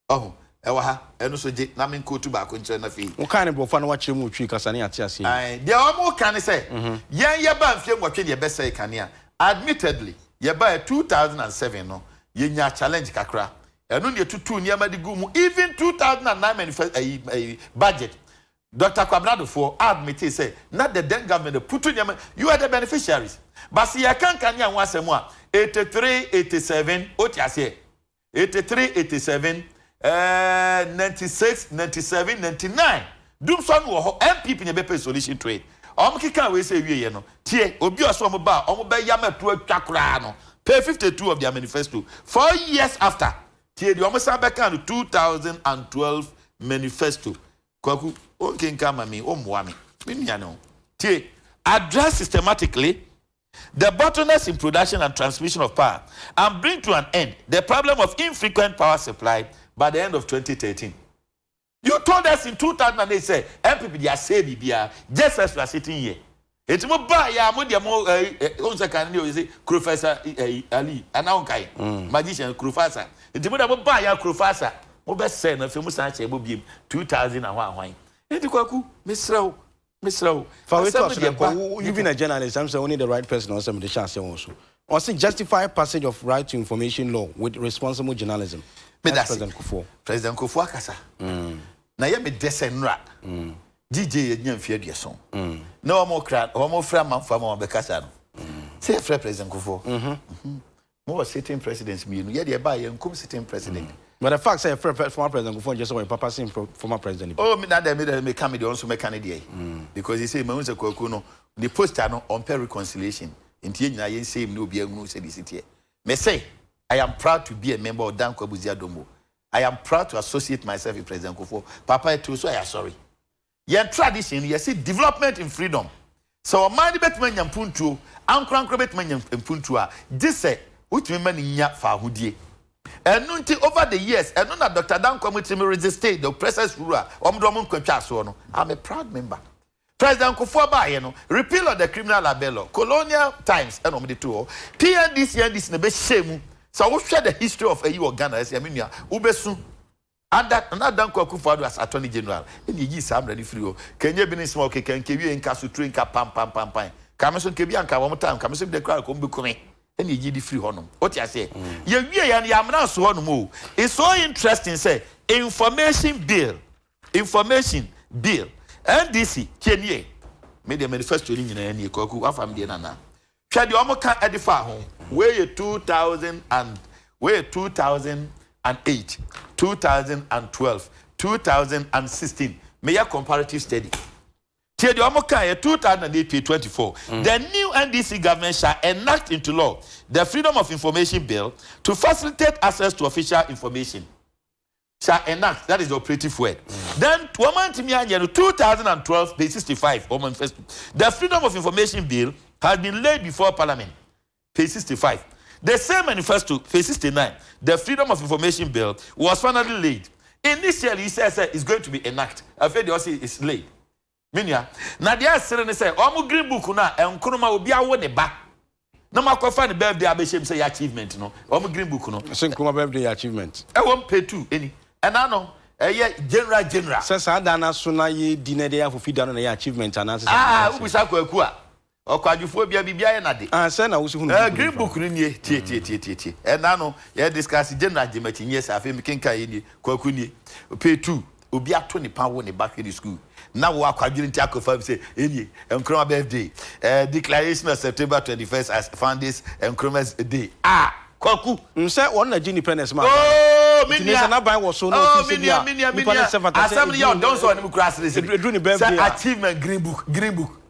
Oh, ewa ha eno so je na men ko tu ba ko nche na fi. Wo kan bo fa na wa kire mu twi kasa ne ate ase. Ai, de omo kan say yen ye ba mfie nwotwe de be say kanea. Admittedly, ye ba 2007 no ye nya challenge kakra. Eno ne tutu niam de gu mu even 2009 manifesto budget. Dr. Kwabrado for admit say not the then government put niam you are the beneficiaries. But see I can wan asem a 83 87 otiase 83 87 96 97 99 dum son wo MPP ne be pay solution to it. Kika we say wie ye no tie obi oso mo ba yamatu atwakra no pay 52 of their manifesto 4 years after tie the omosan beka no 2012 manifesto kwaku onkenka mami omwa me nua no tie address systematically the bottlenecks in production and transmission of power and bring to an end the problem of infrequent power supply by the end of 2013. You told us in 2008 say MPP they are say bibia just as we are sitting here. It mo ba ya mo de mo on second you say Professor Ali anawkai magician Professor. It mo da mo ba ya Professor mo be say na fe mo san che mo biem 2000 and one. Enti kwaku misrawo. For you being a journalist, I'm saying only the right person on some of the chance also. Also justify passage of right to information law with responsible journalism. President Kufuor. President Kufuor kasa. Na ye me desenra. DJ nyam fie aduason. Na o mo fra manfa ma be kasa no. Say fra President Kufuor. Mo was sitting president me no ye de ba ye nkum sitting president. But the fact say former President Kufuor just when Papa saying former president. Oh, me na me come the also make Canada. Because he say me unse kwaku no the poster no on reconciliation. Ntie nyina ye say me obi agunu say this here. Me say I am proud to be a member of Danko Abuzia Dombo. I am proud to associate myself with President Kufuor. Papa too so I am sorry. Yen tradition you see development in freedom. So mind bet man yampuntu, ankran bet man yampuntu a this say which me man nya fa hudie. And over the years, and not Dr. Danko resisted the presence ruler. I'm a proud member. President Kufuor repeal of the criminal libel, colonial times, and the two. PNDC and this nebe shame. So we share the history of a Ghana as Yaminia, Ubesu. And that Danko Kufuor as Attorney General. And you some ready free. Can you be in smoke? Can you in Casu drink a pam. Kamason Kebianka one more time. Kamason the crowd come be and you give the free honor. What you say? You and Yamna so on move. It's so interesting, say information bill. NDC, Kenya. Made the manifesto in any Koku, our family nana. Shall the Omoka edify home? Where 2008, 2012, 2016. May a comparative study. The 2008-24, the new NDC government shall enact into law the Freedom of Information Bill to facilitate access to official information. Shall enact, that is the operative word. Then, 2012, page 65, the Freedom of Information Bill has been laid before Parliament, page 65. The same manifesto, page 69, the Freedom of Information Bill was finally laid. Initially, he says it's going to be enacted. I've heard you say it's laid. Minya na dia sere ne say omo green book na enkonoma obi awo ne ba na makofa ne birthday abeshem say achievement no omo green book no say enkonoma birthday achievement e won pay 2 eni ena no ye general say sa da na so na ye dinede ya fofida no na ye achievement ana say ubisa kwaku a okwadufo bia ye na de say na wo si hunu green book no nie tie ena no ye discuss general jemachi nye say afem kenka ye ni kwaku ni pay 2 obi ato ne pa wo ne back in school. Now we are quadrillion say any Nkrumah birthday. Declaration of September 21st as Founders Nkrumah's Day. Kwaku. Say one independence man. Oh, minia. Na ban was so no. Oh, minia. Assembly you don't so democracy. Achievement green book.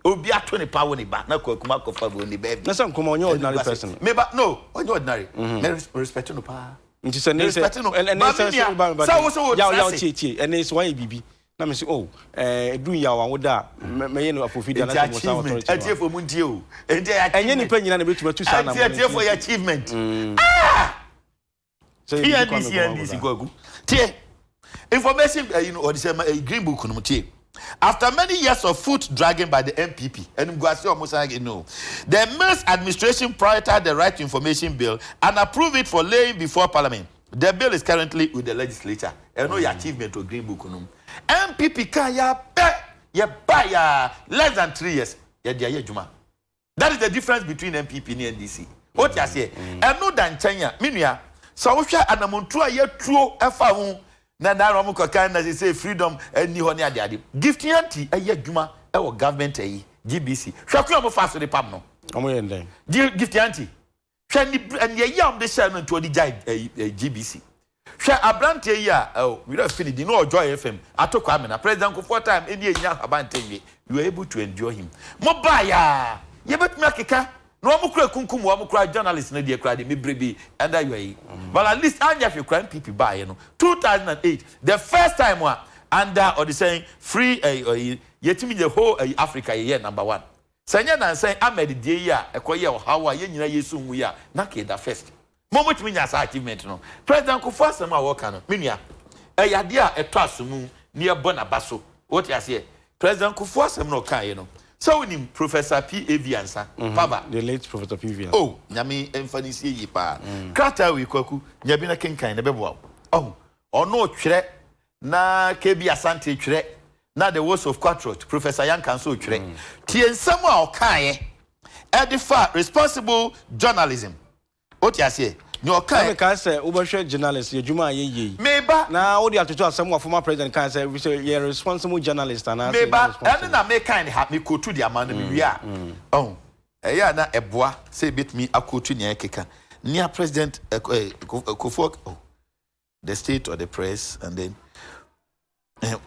Obi ato ne pa wo ne ba na Kwaku makofa wo ne birthday. Na some come on ordinary person. Me ba no, on ordinary. Me respect no pa. Nti say and say so yeah, tie and it's why bibi. na me say oh do ya wa woda me no afofidi na most authority atie for muntie o enye ni pa nyina na betuma tu sa na atie for your achievement so NDC gogu tie information or the green book no tie. After many years of foot dragging by the MPP, and the Mills administration prioritized the right to information bill and approved it for laying before Parliament. The bill is currently with the legislature. And no achievement to Green Book. MPP can buy less than 3 years. That is the difference between MPP and NDC. What you say? And no than China. Minya. So we share anamontua ye true efa na ramu kokan na say freedom ni ho ne ade gift yanti eye adwuma e wo government ayi GBC hwakwa mo fa so de pam no omo ye ndem gift yanti hwa ni ye yam de share no to di GBC hwa abrante yi a we don't finish di no ojo FM atokwa me na president ko for time eni enya abante yi you are able to endure him mo ba ya ye betumi akeka no amukura kunkum wo amukura journalist na de kura de mebrebi under you are but at least anya fi crime people buy you know 2008 the first time under or the saying free yetimi the whole Africa year number 1 sanya na say Ahmed die ya ekoye hawa ye nyina yesu nwu ya na ke da first moment me nya sa achievement no president ko first time work no menua yade a eto asomu ne e bona baso what you say president ko first time no kan ye no. So we need Professor P.A.V. Ansa, Papa. The late Professor P.V. Oh, nyami emfanisi yi pa. Krata we kwaku, nyabi na kenkan na bebo. Oh, ono twere na kebi asante twere na the words of Quatrot, Professor Yankan so twere. Tie nsam a okaye edify responsible journalism. What you say? No okay. I can say Ubershare journalist, your Juma ye. Meba now all the actual some former president can say you're a responsible journalist and I meba and na make kind have me go to the man we are. Oh. Eya na eboa say bit me akotu nya keka. Near president Kofok the state or the press and then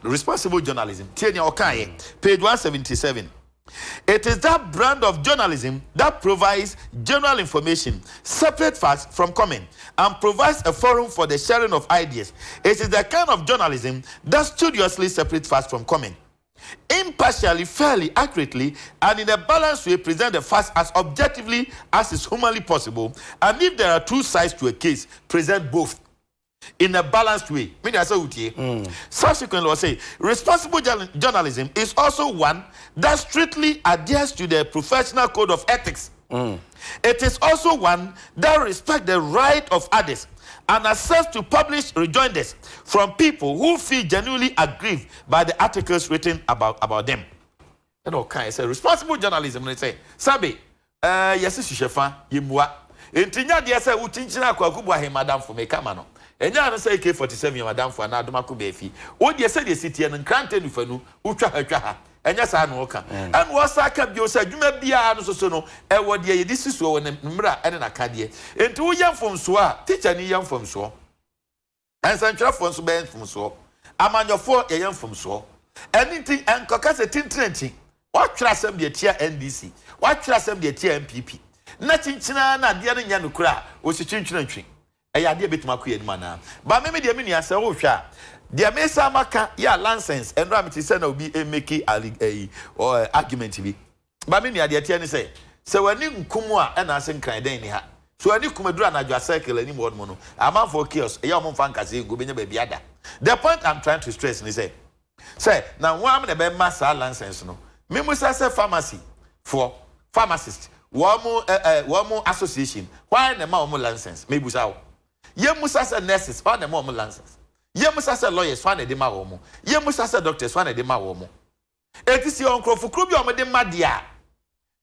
responsible journalism. Tienya okaye page 177. It is that brand of journalism that provides general information, separate facts from comment, and provides a forum for the sharing of ideas. It is the kind of journalism that studiously separates facts from comment, impartially, fairly, accurately, and in a balanced way present the facts as objectively as is humanly possible, and if there are two sides to a case, present both in a balanced way. Subsequently, I'll say responsible journalism is also one that strictly adheres to the professional code of ethics. It is also one that respects the right of others and accepts to publish rejoinders from people who feel genuinely aggrieved by the articles written about them. And okay, so responsible journalism, they say, Sabi, yes, shefa, yimwa. Intinya dia say utinchina kwa kubwa he madam for me kamano. Enya no say K47 madam for na adoma ko befi. O dia say the city en krante nu fanu utwa ha. Enya sa no ka. En wo sa ka bio say dwuma bia no so no e wo dia ye disiso wo mra ene na ka de. Enti wo yam fomso a teacher ni yam fomso. Ansantwa fomso ben fomso. Amanyofo ye yam fomso. Anything en kokase tintinanti. What try some de tia NDC. What try some de tia MPP. Na chinchina na de nya no kura o si chinchina eya de betima ko yedima na ba me de me nia se wo hwa de me sa maka ya license enra me ti se na obi make argument bi ba me nia de tie ne se wani nkumu a na ase nkran den ni ha so ani kumadura na dwa circle ani mo no am for chaos eya mo mfa nkase go benya ba biada. The point I'm trying to stress ni say na one am na be massa license no me musa se pharmacy for pharmacist wo association why na ma wo license me busa wo ye musa se nurses why na ma wo license ye musa se lawyers why na de ma wo mo ye musa se doctors why na de ma wo mo etisi onkrofo kru bi o me de ma dia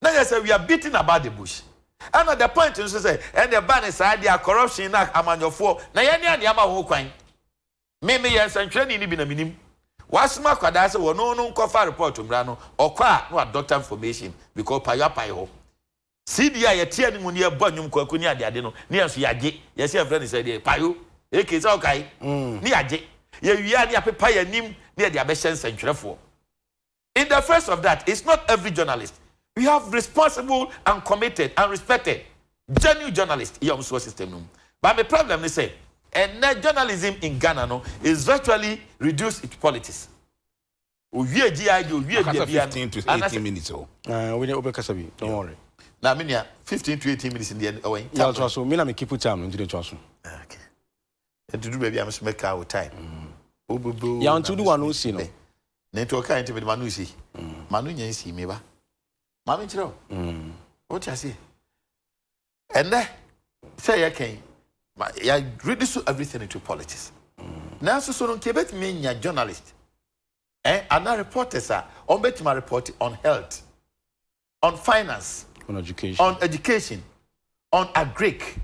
na you say we are beating about the bush and the point is say and the ban is idea corruption na amanyofo na ye ne ama ho kwan me ye nsantwani ni bi na minim wasuma kwada se wo no nkofa report mra no okwa no doctor information because payo ho CDI ye tie ni mu ne e banyum kwaku ni ade no ne enso yage ye se friend say dey payo ekeza okai ni yage ye wia ni apepa ya nim ne de abehye nsantwerefo. In the first of that, it's not every journalist. We have responsible and committed and respected genuine journalists in our system. But the problem is say, and journalism in Ghana is virtually reduced to politics. Owie GI do owie bia 15 to 18 minutes o. We need obekasa bi. Don't worry. Na me nia 15 to 18 minutes in the end. Yeah, so me na me keep time into the chaso. Okay. And to do baby, I must make our time. Yeah, and to do one see no. Network kind to be Manu see. Manu nya see me ba. Manu chiro. What you say? And then say okay. Ya really so everything into politics. Now so don't kebet me nya journalist. And now reporters are on bet my report on health, on finance, on education, on agric,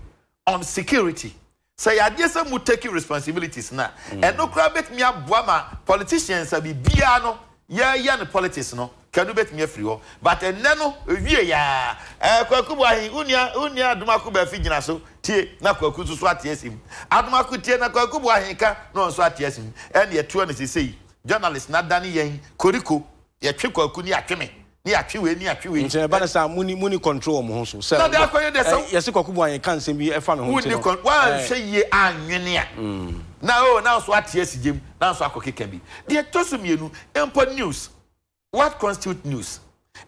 on security. Say I just am taking responsibilities now. And no crab bet me a boama politicians be biano, yeah, the politics no. Can you bet me a free but a nano, yeah, Kwakuba, Unia, Dumakuba Fijinaso, Tie, Nakwaku swat yes him. Admaku Tia Nakwakuba Hinka, no swat yes him. And yet, 2 say, journalist not Danny Yang, Koriko, ya Chiko Kunia Keme, near Chiwi, near Chiwi. It's a banner money control, Monso. So, yes, Kwakuba can't send me a fan who will say ye are now swat yes, Jim, now Swako can be. Dear Tosumienu, Empo News. What constitutes news?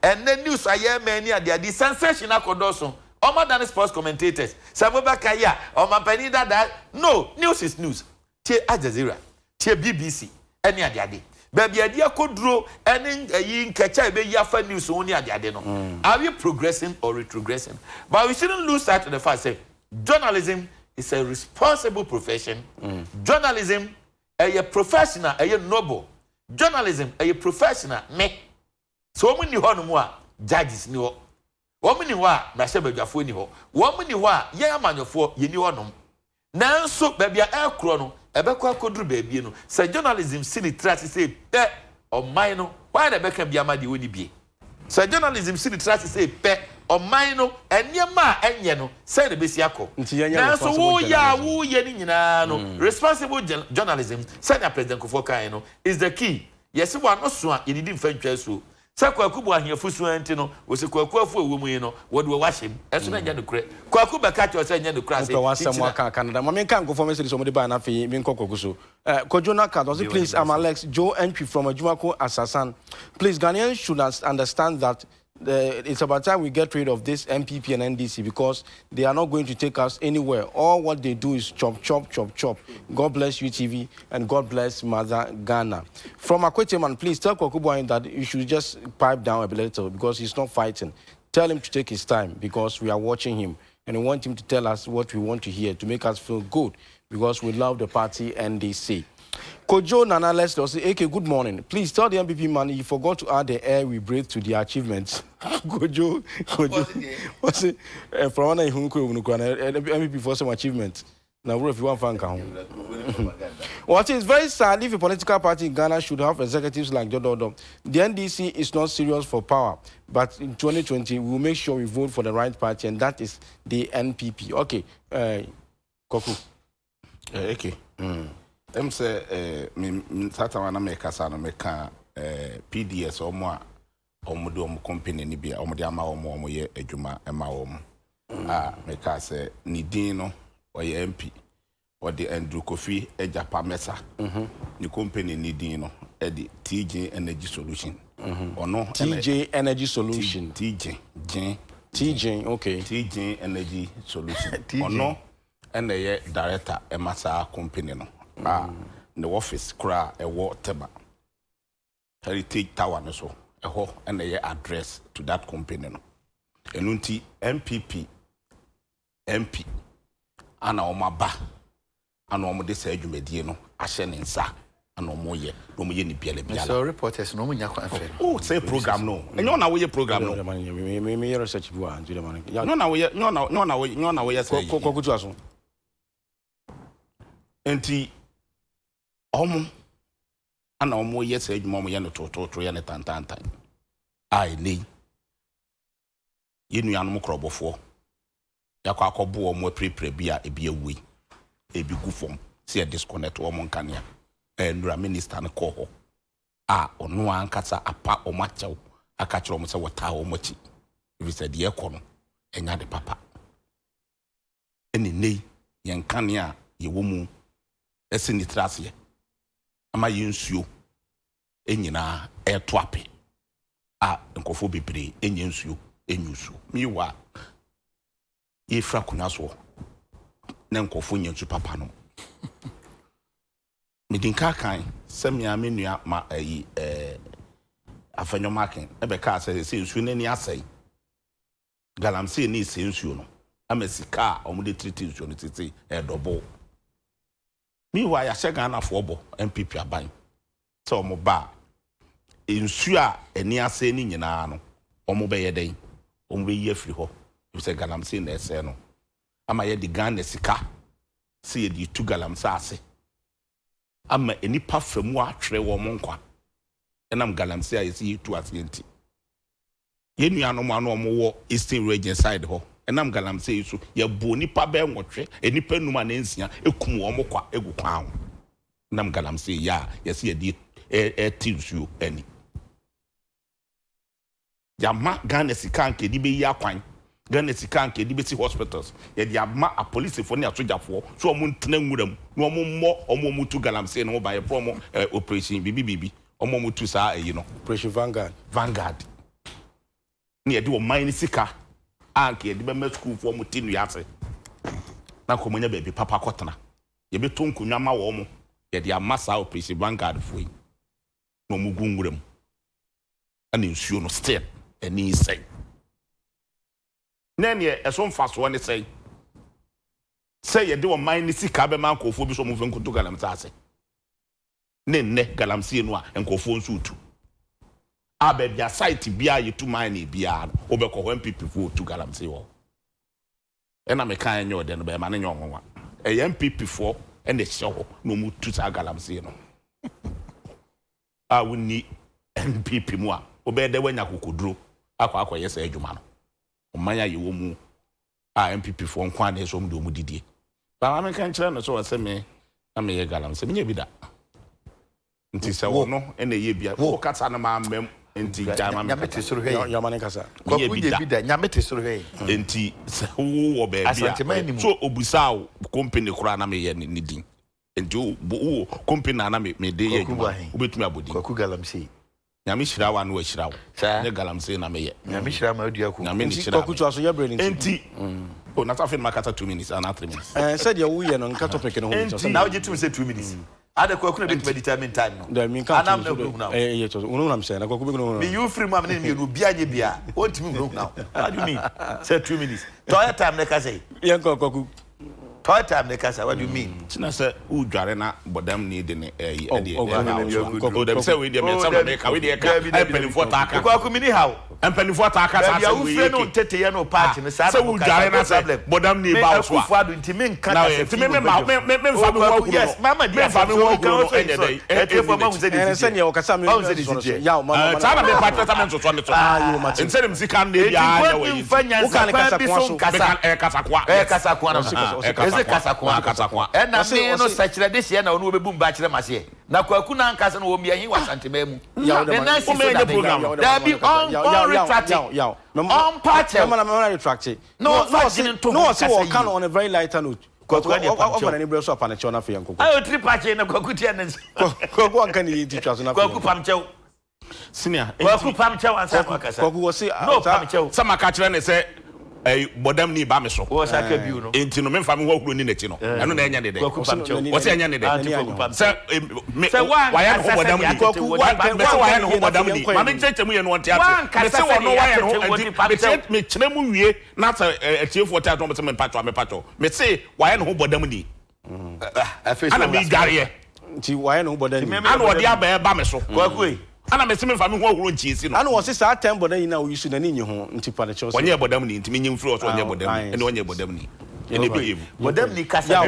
And the news I hear many are the sensational condoso. Or more than sports commentators. Saboba Kaya, or Mampanida that. No, news is news. Tie Al Jazeera, tie BBC, any other. Baby, idea could draw any in catch be yafa news only at the adeno. Are we progressing or retrogressing? But we shouldn't lose sight of the fact that journalism is a responsible profession. Journalism a professional, a noble. Journalism a professional me so many ho no a judges ni ho wo many ho a na hye badwafo ni ho wo many ho a ye amanyofo ye ni ho no nanso ba bia e kro no e be kwa koduru ba bie no say journalism sini trust say o man no why na be ka bia ma de woni bie say journalism sini trust say o man no eniema enye no say na be si akọ nanso wo ye ni nyina no responsible journalism say na president Kofo kan no is the key yes we no so a ye di mfantwa so say Kwakubu ahemfo so anti no wo se Kwaku afu ewo mu yi no wo de wo wahyem eso na nya no kure Kwaku be ka cho say nya no kure say ko wasam aka Canada ma men kan Kofo message so mo de ba na fe men kokoku so Kojona Card was please I'm Alex Joe entry from Ajumako Assassin. Please Ghanaians should understand that it's about time we get rid of this MPP and NDC because they are not going to take us anywhere. All what they do is chop, chop, chop, chop. God bless UTV and God bless Mother Ghana. From Akweteman, please tell Kwakubu that you should just pipe down a little because he's not fighting. Tell him to take his time because we are watching him and we want him to tell us what we want to hear to make us feel good because we love the party NDC. Kojo Nana Lester say, "AK, good morning. Please tell the MPP man you forgot to add the air we breathe to the achievements." Kojo, what's it? From one who MPP for some achievements. Now, if you want to count. What is very sad if a political party in Ghana should have executives like Jododo. The NDC is not serious for power, but in 2020 we will make sure we vote for the right party, and that is the NPP. Okay, Koku. Okay. Say Satawana make us an American PDS or more Omodom company ni bia Omodiama or more ye ejuma ema make us say Nidino or ye MP or the Andrew Kofi Ejapa Mesa the company Nidino Eddie TJ Energy Solution or no TJ Energy Solution TJ okay TJ Energy Solution or no and the director Emasa company no the office cra a war tema heritage tower no so a ho and the address to that company no enunti MPP MP ana omaba ana omode sa adwumadie no ahye ne nsa ana omoye ni biale biala so reporters no munya kwa fe oh say program no enyo na we program no me research bu an jure man no na we say kokutu aso enti ana omo yes adwuma omo ye no toto ye ne tantantan ai ni yenu anu krobofo yakọ akọbo omo prepare bia ebi awui ebi gu fom se disconnect omo nkania ndura minister ne ko ho ono ankasa apa omo achew aka kire omo se wota omo chi if said ye ko no enya de papa eni nei ye nkania ye wo mu esi ni trase ama yensuo enyina eto ape a nkofo bebre enye nsuo enyusu miwa yefra kunyaso na nkofo nye nsu papa no midinka kan semia menua ma ayi afanyo makin ebe ka se nsuo nani asai galamse ni se nsuo no amesika omude treat nsuo no tete edobo miwa ya shega na fobo MPP aban se omo ba nsuo a eni asai ni nyina no omo be yeden omo be yi afiri ho se galamse na ese no ama ye di Ghana sika se ye di tu galamse ase ama enipa famu atwere wo monkwa enam galamse a yesi tu asienti yenu no mo wo Eastern region side ho enam galamse yisu ye bo nipa be nwotwe enipa numa na nsia ekum wo mokwa egu kwa ho enam galamse ya yesi ye di tinsuo ani yama Ghana sika nke di be yi akwan Ghana sika nke di be si hospitals ye di ama a police fo ne asojafo so omo ntena nwuram no omo mutu galamse no ba ye promo operation bibi omo mutu sa eyi no operation Vanguard ni ye di o mine sika anke ye di be school fo mo tinu yase na ko monya baby papa kotena ye be to nkunwa ma wo mo ye di ama sa operation Vanguard fo yi no mo gunguram ani nsuo no still eni say nene eso mfaso ne say ye de o mine sika be man kofo bi so mo venkuto galamse ase ne galamse no a enkofo nsutu abebia site bia yetu mine bia obekọ MPP fo tu galamse wo ena me kan enye ode no be ma ne nyonwa MPP fo ene hye no mu tu sa galamse no a woni MPP mu a obede wanya kokoduro akwa yesa adwuma no omanya ye wo mu a MPP fo nkwa na so mu do mu didie ba ma kan kire no so wase me na me ye galamse me bi da nti se wo no ene ye bia wo kasa na ma mem nti jama me nyamete soro hwe yamane kasa ko kunye bi da nyamete soro hwe nti se wo be bia so obusa wo company kura na me ye ni din nti wo company na me de ye adwuma obetumi abodi ko galamse nyame hira wa no ahira wo ne galamse na me ye nyame hira ma odua ko nyame ni hira ko aso ye brain nti o na tafe makata 2 minutes and 3 minutes said ye wo ye no nka topic no ho so now you say 2 minutes Adekye kuna bit determine time no da mi kan anam na group now ye to unu nam say na ko no me you free mam na me no bia nye bia ontimi group now what do you mean say 2 minutes toilet time na ka say ye ko kwaku toilet time na ka say what do you mean tina say u dware na bodam ni de ne o dem say we dey me say we ka we dey ka penifo ta aka kwaku mini how penifo ta aka sa say we ye no tete ye no party no sa say u dware na say bodam ni ba so a ntimi nka ka say me fa me wo yes mama dia fa me wo kan so e for ma say say ne o kasa me ya mama ta na me patrament so ne to nse dem sika na bia anya we o kan kasa kwa na ese kasa kwa na me no sachire de hye na ono obebu mba kire mase na kwaku na nkasa no wo mi ahin wasantema mu na si so da program there be on retracting on patch mama retracting no so can on a very lighter note kwaku any break so apana chona fe yanko ayo tri patch na kwaku tie na kwaku anka ni teacher so na kwaku pamchew senior kwaku pamchew ansa kwa kasa kwaku wo say no pamchew sama ka kire ne say bodam ni ba me so wo saka biu no enti no me fa me ho kuro ni na ti no eno na enya ne de wo se enya ne de se wa ya no bodam ni me se wa ya no bodam ni ma me cheche mu ye no onti ate me se wo no wa ya no enti me kire mu wie na ta atiefo ta no me se me pacho me se wa ya no bodam ni ana me gare nti wa ya no bodam ni ana odi aba ba me so kwaku ana me se me fa me ho kuro nchiesi no ana wo se sa time bodam ni na wo yusu na ni nyi ho nti pa na cho onye bodam ni nti me nyim fro so onye bodam ni ene onye bodam ni ene behave bodam ni kasa ya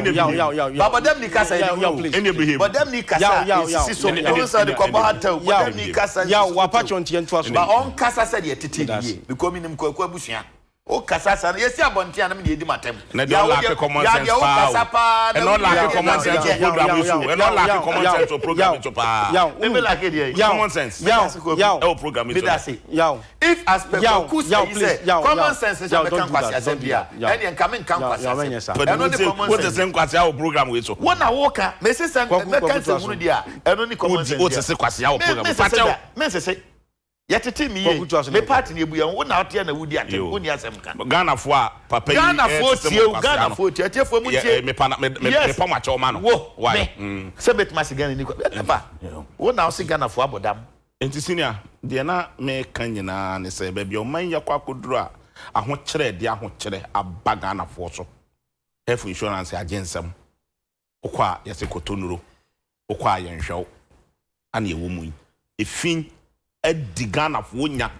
bodam ni kasa ene behave bodam ni kasa si so on sa de ko ba hata bodam ni kasa ya wa pa cho nti entu aso ba on kasa sa de tete die because minim kwaku abusua O kasasa yes ya bontia na me dey di matem. Na dey lack common sense pa. And not lack common sense to program issue. And not lack common sense to program issue pa. Me lack dey. Common sense. Oh program issue. If as people could say common sense is a can kwasi asembia. And then come in can kwasi. And no the common sense. What the same kwasi our program we so. One na woka, me say say me can say hunu dia. And no common sense. What say kwasi our program. Me say yetete mi ye me party na ebuya wo na ote na wudi atem wo ni asem kan Ghana fo a papa yi Ghana fo tie fo mu tie me pa ma cho ma no why se bet ma se Ghana ni ko pa wo na o se Ghana fo abodam enti senior de na me kan nyina ne se ba bi o man yakwa koduro a aho kire de aho kire aba Ghana fo so health insurance agensem okwa yese kotonuro okwa yenhwew ana ye wo mu efin Ghana for nya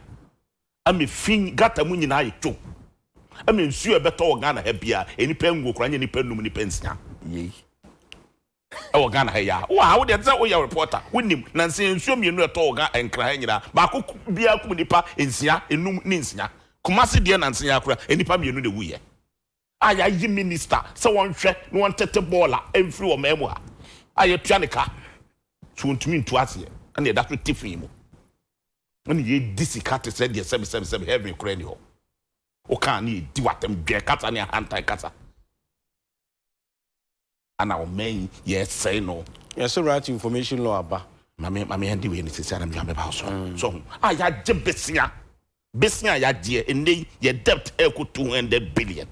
ame fin gata mu nyina ayeto ame nsu ebeto Ghana ha bia enipa ngo kura nya nipa num nipa nsia ye e Ghana ha ya wo de za wo ya reporter wonim na nsia nsu mienu eto Ghana enkra ha nyina ba ko bia kum nipa nsia enum ni nsia kumase de na nsia kura enipa mienu de wuye aya yi minister se won hwe no won tete baller emfiri wo memu ha aye tuanika tuntumi ntu ase na e da so tifin mu when you disicate said the 777 heaven credit ho o kan ni di watem dwe kata ni anti kata ana o men yes say no yes right information law aba mame handi we ni sisi ana me ba so ya je besia ya je ene ye debt equal 200 billion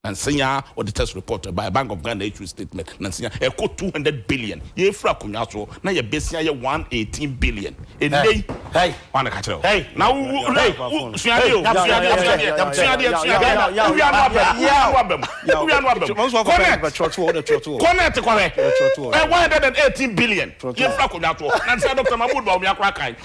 and senior auditors report by Bank of Ghana issue statement and senior equal 200 billion ye fra kunwa so na ye besia ye 118 billion and hey wana ka kire hey now suade o connect 118 billion ye fra kunwa so na say Dr. Mahmoud ba o mi akwa kai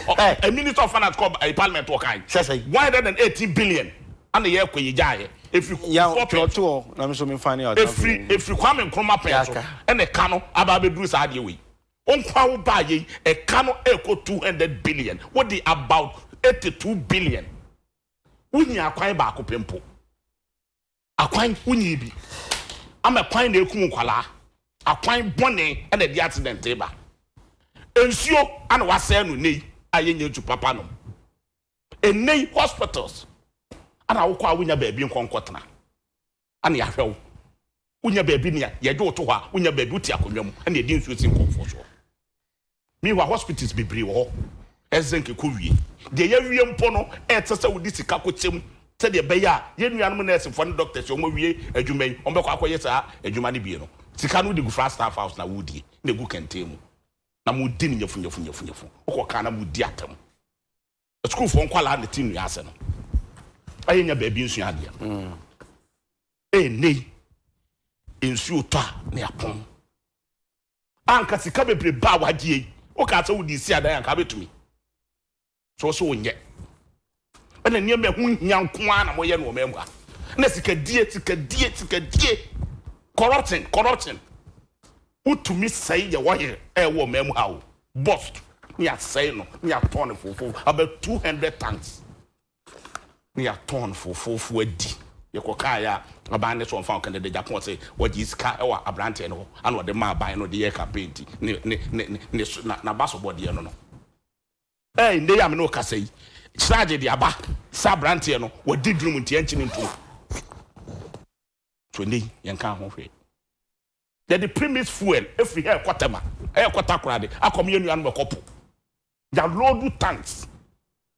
a minister of finance called a parliament o kai 118 billion and ye kweyijaye if you let me show me find out if you come and come up and the cano about the do side way on kwa ba ye a cano equal 200 billion what the about 82 billion unyi akwan ba ko pempo akwan unyi bi am akwan na ekum kwala akwan bone and the accident eba ensuo and wase no nei ayenye tu papa no enei hospitals ana wo kwa wunya baabi nkonkotena ana ya hwew wunya baabi ne ye de to ha wunya baabi uti akonwam ana edi nsuo si nkonfo so mi wa hospitals bibiri wo ezenke ko wie de ya wie mpo no etese wudi sika ko chem te de be ya ye nuanom nurse fo ne doctors o mo wie adwuma yi on be kwa akoye sa adwuma ne bie no sika no de gu fast staff house na wudi na gu kentemu na mo di ne nyefu ko kana mo di atam school fo nkwala na tinu ya ase no ayenya baabi nsu ade nei ensu to na yapon anka sika bebre ba wagye o ka se wudi si adan anka betumi so onye ana niam hu nyanko na moye no memu ha na sika die corrupting utumi sai ye wohe wo memu ha o boss ni asai no ni atone fofo about 200 tanks ni aton fofo adi yekoka ya aban ne so on fa kan de Japan say what is ka e wa abrante no ana o de ma aban no de ye campaign ne na baso body no nde ya me no ka say charge de aba sa abrante no wadi drum ntia nchini ntu to ndi yenka ho hwe the premise fuel if we hear kwatama kwatakra akom yenu anu bekopo ya load tanks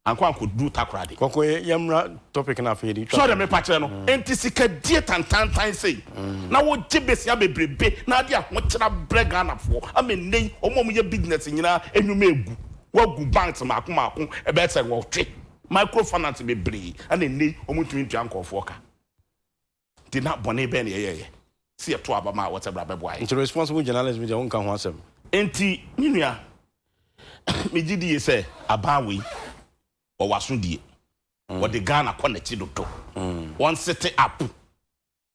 ankwa could do takrade koko yamra topic na afedi so dem pa no entisika die tantan say na wo gibesia bebrebe na ade ahokira brega na fo amenei omom ye business nyina enwuma egu wagu banks makoma e be say wo twe microfinance bebre ana nei omutumi twa nkofo ka di na bone be na ye si e to abama whatever bebo ai into responsible journalism media won kan ho asem enti nyinua me gidi say abawe o wasundie what the Ghana connected to one set up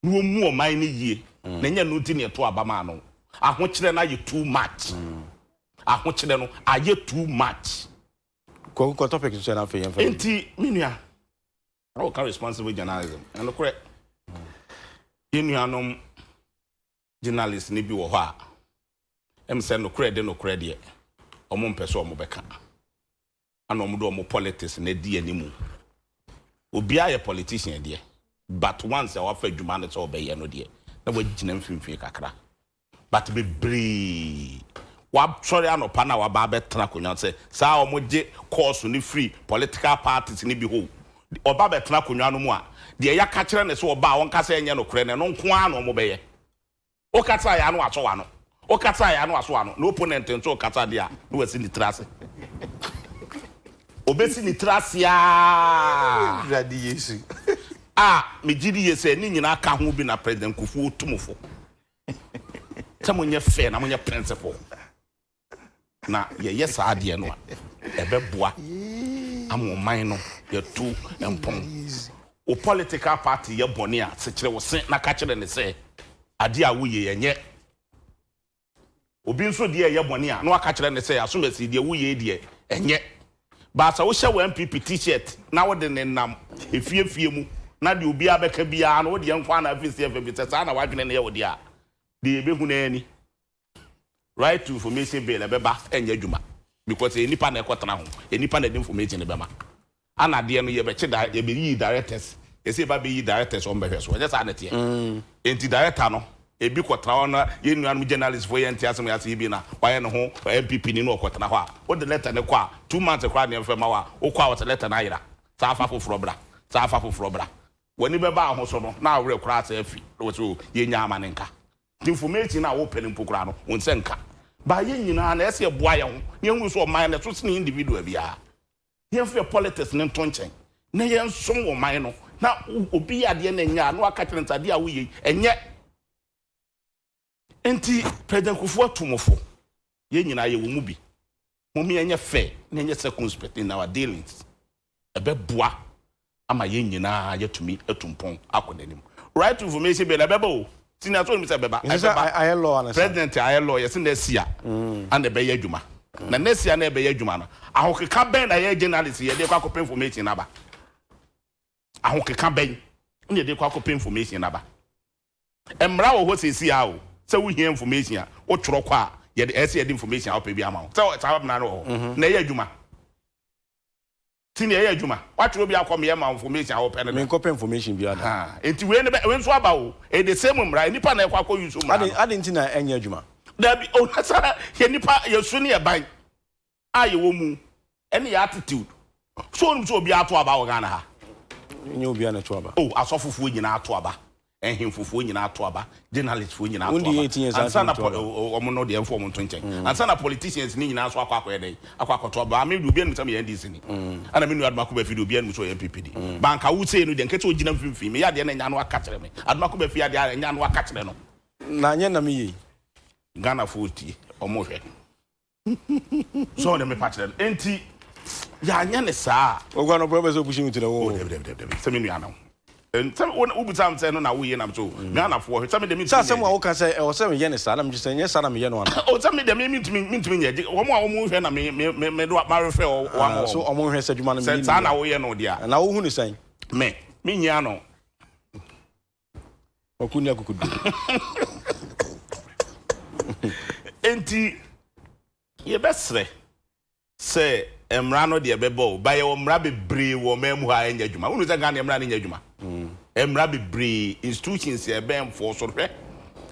no mu o man ni yie na nya no ti ne to abama no ahokire na ye too much ahokire no aye too much ko topic so na fe enti minua Oh, can responsible journalism. And the correct. You journalists ni bi wo ha. Em say no credit. Omo mpeso omo beka. Ana omo do omo politics na di animu. Obi aye politician de. But once I offer adwuma no so obeye no de. Na wagina mfimfin kakra. But be bree. Wab sorry anopa na waba betra konwa say sa omo je course ni free political parties ni bi ho. Oba betra konwa no mu a de ya ka kire ne so oba won ka say enye no kre ne no nko a no omo beye. O kata ya no aso wa no. O kata ya no aso wa no. No opponent nso kata dia no wasi ni trase. Obesi ni trase ya. Radi Yesu. Me gidi yese ni nyina ka ho bi na president Kufu otumfo. Tamunye fair na munye principle. Na ye saade no a ebeboa amoman no ye tu empon o political party ye bone a se kire wo se na ka kire ne se ade a wo ye enye obi nso de ye bone a na aka kire ne se asomasi de wo ye de enye ba sa wo hye wo MPP t-shirt na wo de ne nam efiefie mu na de obi abeka bia na wo de enfa na afisi efe se sa na wadwene ne ye wo de a de ebehu na ani right to information bill ebeba enye adwuma because enipa na ekotena ho enipa na de information ebema ana de no ye be che da ye be yi directors ese ba be yi directors on behwe so just ana tie enti director no ebi kotena ho na ye nuanu journalist for ye ntia asem ya se bi na waye no ho MPP ni no kotena ho a o de letter ne kwa 2 months kwa na emfa ma wa o kwa wa letter na ayira sa afa foforo bra wani beba ho so no na awre kura asa afi so ye nya amanenka information na wo pele mpokura no wonse nka ba ye nyina na ese boa ye ho ye hu so man na so se individual bia ye mfe politics ne ntonchen na ye nsom wo man no na obi ade na nya na aka kire ntade a wo ye enye enti president Kufu atumofo ye nyina ye wo mu bi mo me enye fair na enye circumspect in our dealings ebe boa ama ye nyina ye tumi etumpon akonanim right to information be na beba Senior told me say beba. I law President I law yes next year. And the be adwuma. Na next year na be adwuma no. Ahokeka ben na ye journalist ye dey kwa copy information na ba. Ahokeka ben na dey kwa copy information na ba. Emra wo ho sesi a o. Say we hear information a o tworo kwa ye dey say information a o pe bi ama o. Say sabab na no. Na ye adwuma. Tini ye adwuma watro bi akom ye ma information a wo pe no me copy information bi ada enti we ne we nso aba o e the same mra nipa na ekwa use mra ade nti na enye adwuma da bi o na sa ye nipa ye su ne ye ban a ye wo mu ene ya attitude so onum so obi ato aba wo Ghana ha nye obi ana to aba o asofufu nyina ato aba enhemfufu nyina ato aba journalist fu nyina ato aba undi 18 years ansa na omo no de enfo omo ntonchen ansa na politicians ni nyina so akwa den akwa to aba me du bi anu sam ye ndc ni ana me nu admako ba fi du bi anu so ye MPP di banka wo sei no de nkete ogina mfimfim me ya de na nya no aka kire me admako ba fi ya de nya no aka kire no na nya na me yi Ghana futi omo hwe so na me pa kire enti ya nya ne saa ogwa no professor pushing to the wall se me nu ana some ubutam say no na wo ye nam so Ghana for some dem say some wo kan say o say me ye ne sa na me just say yes na me ye no ana o some dem mintimi nye wo mo a wo mo hwe na me do ma refer o wa so o mo hwe say djuma na me say na wo ye no dia na wo hu ni say me nya no okuni akukudu enti ye besre say emra no de bebo ba ye omra bebre wo mamu ha enya djuma unu say Ghana emra na enya djuma emra bebre institutions ye ben for so hwe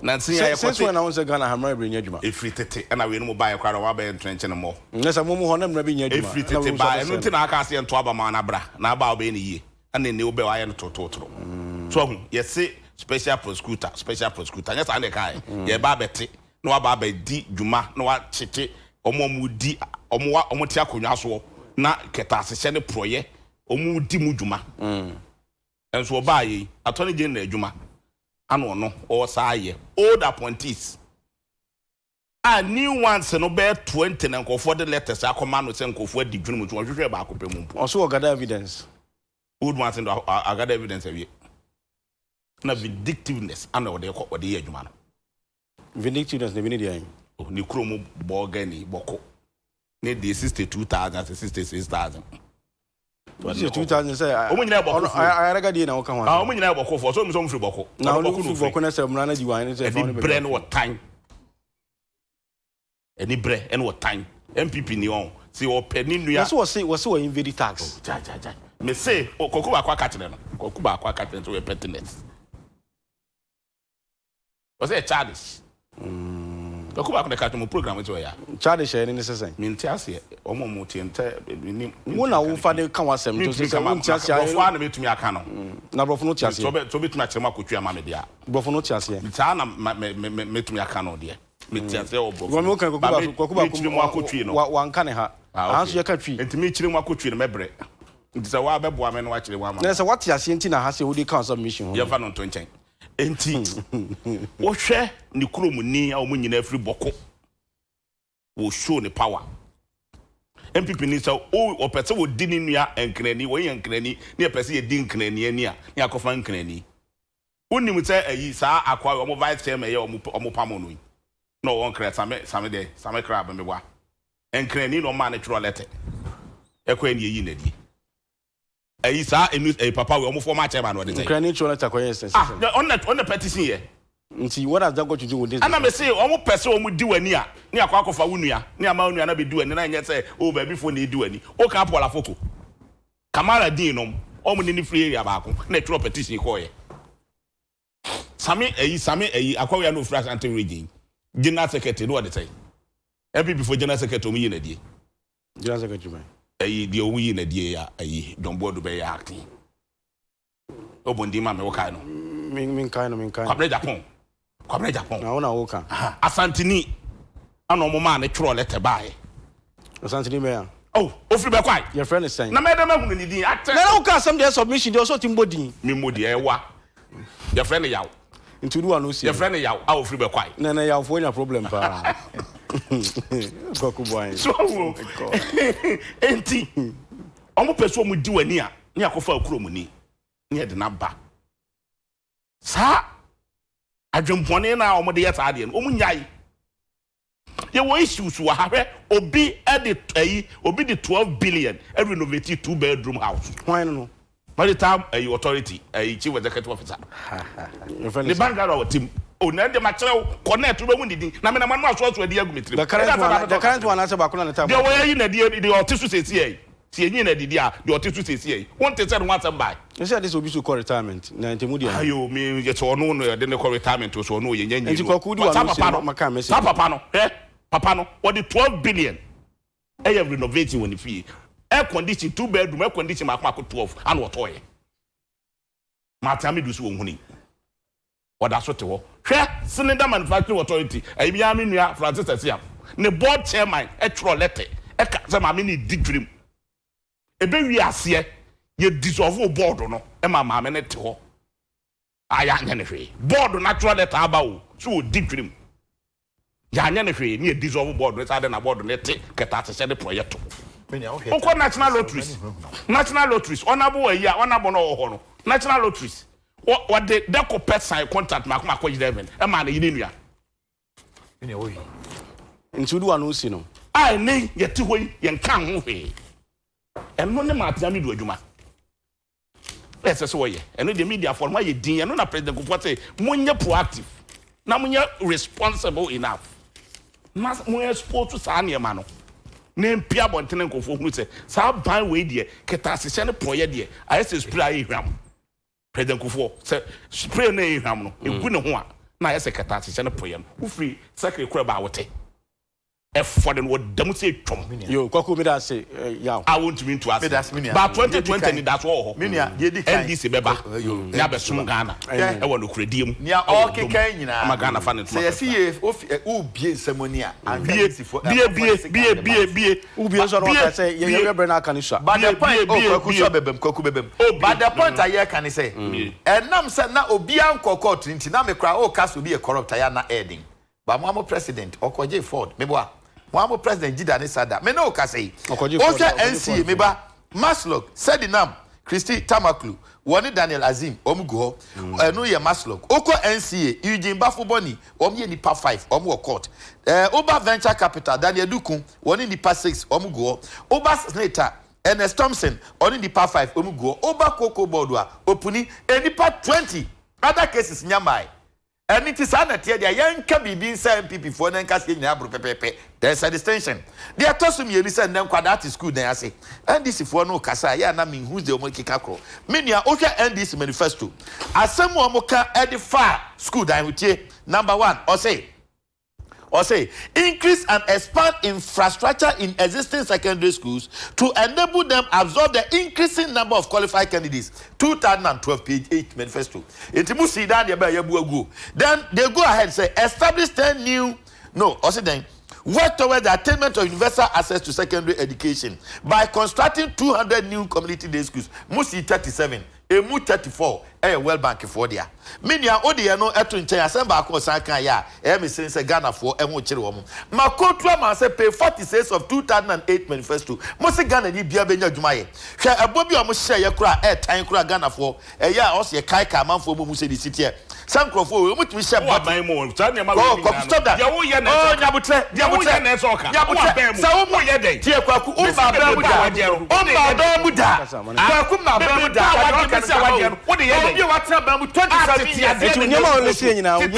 na nsin ya since when I want say Ghana hamra bebre enya djuma efri tete na we no mo ba ye kwara wa ba entrenche no mo nesa mo ho na emra be enya djuma efri tete ba enu nti na aka se ento aba ma na bra na ba obe ne yie ana ne obe wa ye no tototoro so hu ye se special prosecutor yes ane kai ye ba bete na wa ba ba di djuma na wa cheche omo di omo ti akonwa so na keta asehye ne proye omo di mu djuma enso oba yi atoni je na adwuma ano no o sa ye old appointees a new ones no be 20 na nkofo de letters akoma no se nkofo di dwunu mu to hwehwe ba akopɛ mu mpo also gather evidence old ones and gather evidence awie na vindictiveness ana o de ye adwuma no vindictiveness ne bi ne dia ni kromo bo gani boko ne de 62000 to 66000 2000 say omunyina boko I regadi na woka ho omunyina boko fo so mi so mfiri boko na boko na se mra na diwan ni say fa bre no tan eni bre en wo tan MPP ni on si o pani nua so wo invade tax ja me say koku ba kwa katene no koku ba kwa katene so we pertinent was it childish koku ba kwa katene mo program we ya childish ni sesen mi ntiase omo tiente ni na wo fa de kan wasem to say wo ntiase ayi bofo na metumi aka no na brofo no tiase so betumi akere makotwa ama me dia brofo no tiase ta na metumi aka no de metiase obo wo me kan koku ba mu akotwi no wan kan ha anso ye ka twi entimi kire mu akotwi no mebre nti se wa beboa me no wa kire wa ma na se what tiase enti na ha se wo de kan submission ye fa no to nchen enti wo hwe ni kurom ni a wo nyina afiri boko wo show ni power MPP ni so o pese wo di ni nua enkrani wo ye enkrani ni pese ye di enkrani ani a ni akofa enkrani unim se ayi sa akwa wo vice chairman ye o pamo no no won kra same kra ba me wa enkrani no ma na twro letter ekwa ni yi na di ayi sa enu papa we o former chairman no de say enkrani twro letter ko yes on the petition here nti what has that got to do with this ana me say o pese o di wani a ni akwa akofa wunua ni ama wunua na be di wani na nye say o ba before na di wani o ka pola foko Kamara din no o mu ni free area ba ko na twro petition ko ye same ayi akwa we na ofra anti region general secretary no what they say every before general secretary mu yi na die general secretary man ayi die o yi na die ya ayi don board be ya acting obondi ma me wo kai no min kai Kwabra Japan na wona wo kan Asantini ana o mo ma na twro letter bae Asantini me ya ofri be kwai your friend is saying na me dem ahunu ni din ate na wo kan some dey submission dey also timbodi mi modi e wa your friend yaw into do no see your friend yaw a ofri be kwai na yaw for any problem pa goku boy so enti omo peso mu di wani a ni akofa akuro mu ni e de na ba sa adwempone na omo de yeta ade no omu nyai ye wo issues wa hahwe obi obi de 12 billion e renovate 2-bedroom house why no by the time authority chief executive officer the bank our team na de ma kire connect we won didin na me na ma no aso adi agumetri the current one answer ba kuna na time the way you na the otisu sesi ti enyi na didi a the otisu sesi won te say no want somebody you say this obi so call retirement na ntemudi ayo me je so no de ne call retirement so no ye nyanyi nti kwaku di wa no maka message papa no what the 12 billion renovating when fee air condition 2-bedroom air condition makako 12 and what toy matami do so huni oda so te ho hwe cylinder manufacturing authority bia me nua Francis Asiam ne board chairman tro letter ka say ma me ni digrim ebe wi ase ye dissolve board no ma me ne te ho aya nya ne hwe board natural letter aba o so digrim ya nya ne hwe ni dissolve board no say na board ne te keta se de project Oko national lotteries honorable a year honorable no ho no national lotteries what the deco pet sign contract makoma 11 e ma na yini nua ene wo yi nti do anu si no ai ne yeti hoyi ye nkan ho hwe eno ne ma tia mi do adwuma ese so ye eno the media for ma ye din eno na president ko say monye proactive na monye responsible enough na monye support to sa ne ma no ne mpia bontene nkofo hunu se sa ban we de keta sese ne proye de ayese spray ehwam president nkofo se spray na ehwam no egu ne ho a na ayese keta sese ne proye no ufri secretary kura ba wote for the what dem say twom yo kwaku me da say yaw I want to mean to ask but 2020 ni that's all minia ye di kan NDC beba na be som Ghana e wonu krediem nia o kekan nyina ama Ghana fa ne to say yes ye o bie nsemonia bie ubi so no ka say ye bre na kan sha but the point kwaku bebem but the point aye kan say enam say na obi an kokot nti na me kra o ka so bi e corrupt ya na ending ba mo president okoje Ford meboa mo president Jida ne sada me no ka say oja NCA meba Maslok Sedinam Christy Tamaklu woni Daniel Azim omugo enu ye Maslok oko NCA Eugene Bafuboni ye nipa 5 omu court Oba Venture Capital Daniel Dukun woni nipa 6 omugo Oba Senator Ernest Thompson on the par 5 omugo oba cocoa board wa opuni enipa 20 other cases nyamai. And it is an idea the young can be being sent people for an casting pepe. There's a distinction. They are tossing me listen them quadratic school there say. And this if one no kasa ya na mean who's the omoki kako. Many are okay and this manifesto. As someone moka edify school that with number 1 or say increase and expand infrastructure in existing secondary schools to enable them absorb the increasing number of qualified candidates. 2012 page 8 manifesto. Then they go ahead and say establish 10 new work towards the attainment of universal access to secondary education by constructing 200 new community day schools. Musi 37. Emu 34 World Bank for dia. Minia odi no eto nchen asemba akọ sankan ya me say Ghana for emu chire wo mo. Makotua man say pay 46 of 2008 manifesto. Mo say Ghana ni bia benya dwuma ye. Hwe ebobi o mo hye ye kura tan kura Ghana for ya o se kai ka man for mo say the city e. Some crofo we mutumi hye ba man mo. Stop that. Ya wo ye na. Oh nyabutre. Ya wo ye na so ka. Nyabutre. Sa wo mo ye den. Tie kwaku o ma ba mu da. O ma ba mu da. Kwaku ma ba mu da. What do you want to about 27 years? It's when you're listening now. But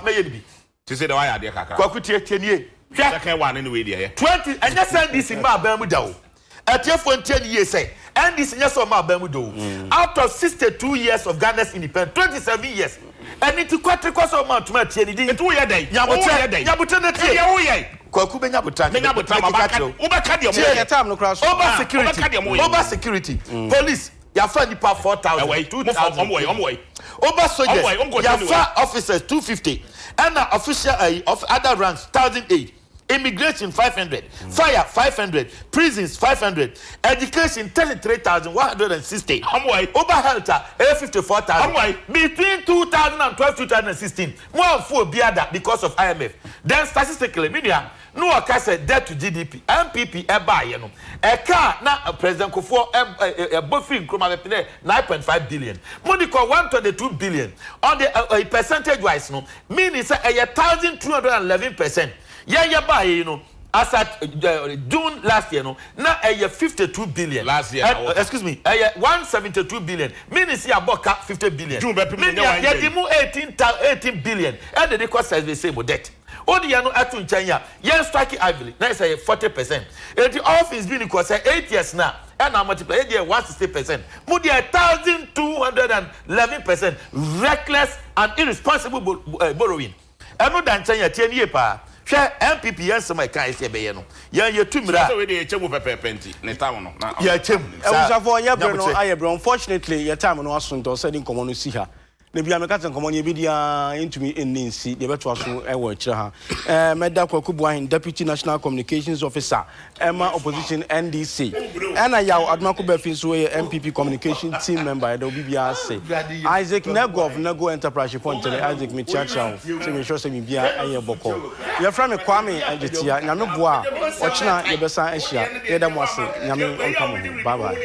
maybe to say the way I did. Kwakuti 10 years. Second one anyway, dear. 20 and just send this in my Bermuda. At your 10 years, say, and this in your summer Bermuda. Out of 62 years of Ghana's independence, 27 years. And it's quite a cost of amount to my TND. And 2 years day. Yabutan. Over security. Police, you find the power 4,000. Over soldiers, you find officers 250. And official of other ranks 1,008. Immigration 500, fire 500, prisons 500, education 33,160. Over health 54,000. Between 2012 2016, more for Biada because of IMF. Then statistically, media no akase debt to GDP. MPP eba ye no. E car na President Kufuor bofin kroma bepine 9.5 billion. Money call 122 billion. On the percentage wise no, meaning say 1,211%. Yeah, buy you know. As at June last year, no, now 52 billion. Last year, excuse me, 172 billion. Meaning, see about 50 billion. Meaning, 18 billion. And the cost has the same debt. All the year no atun China, yen strike Ivy. Now say 40%. And the office being equal say 8 years now. And I multiply 160%. Mudi 1,211%. Reckless and irresponsible borrowing. And no than China 10 years pa. MPP Nsroma kai se be ye no ye tumira so we dey chemu pepepenti ne town no na ye chemu e was for ye bre no aye bre unfortunately your time no asonto said in komo no si ha na bia me ka ten komo ne bi dia intumi enninsi de beto aso e wo kire ha meda kwakubu ahin deputy national communications officer ema opposition NDC ena yaw admako ba fin so ye MPP communication team member de obi bia say Isaac Nego enterprise point Isaac Michacha say me sure say me bia aye boko ye fra me Kwame Adetia nyame boa o kina ye besa ahia ye da mo ase nyame onka mo bye bye.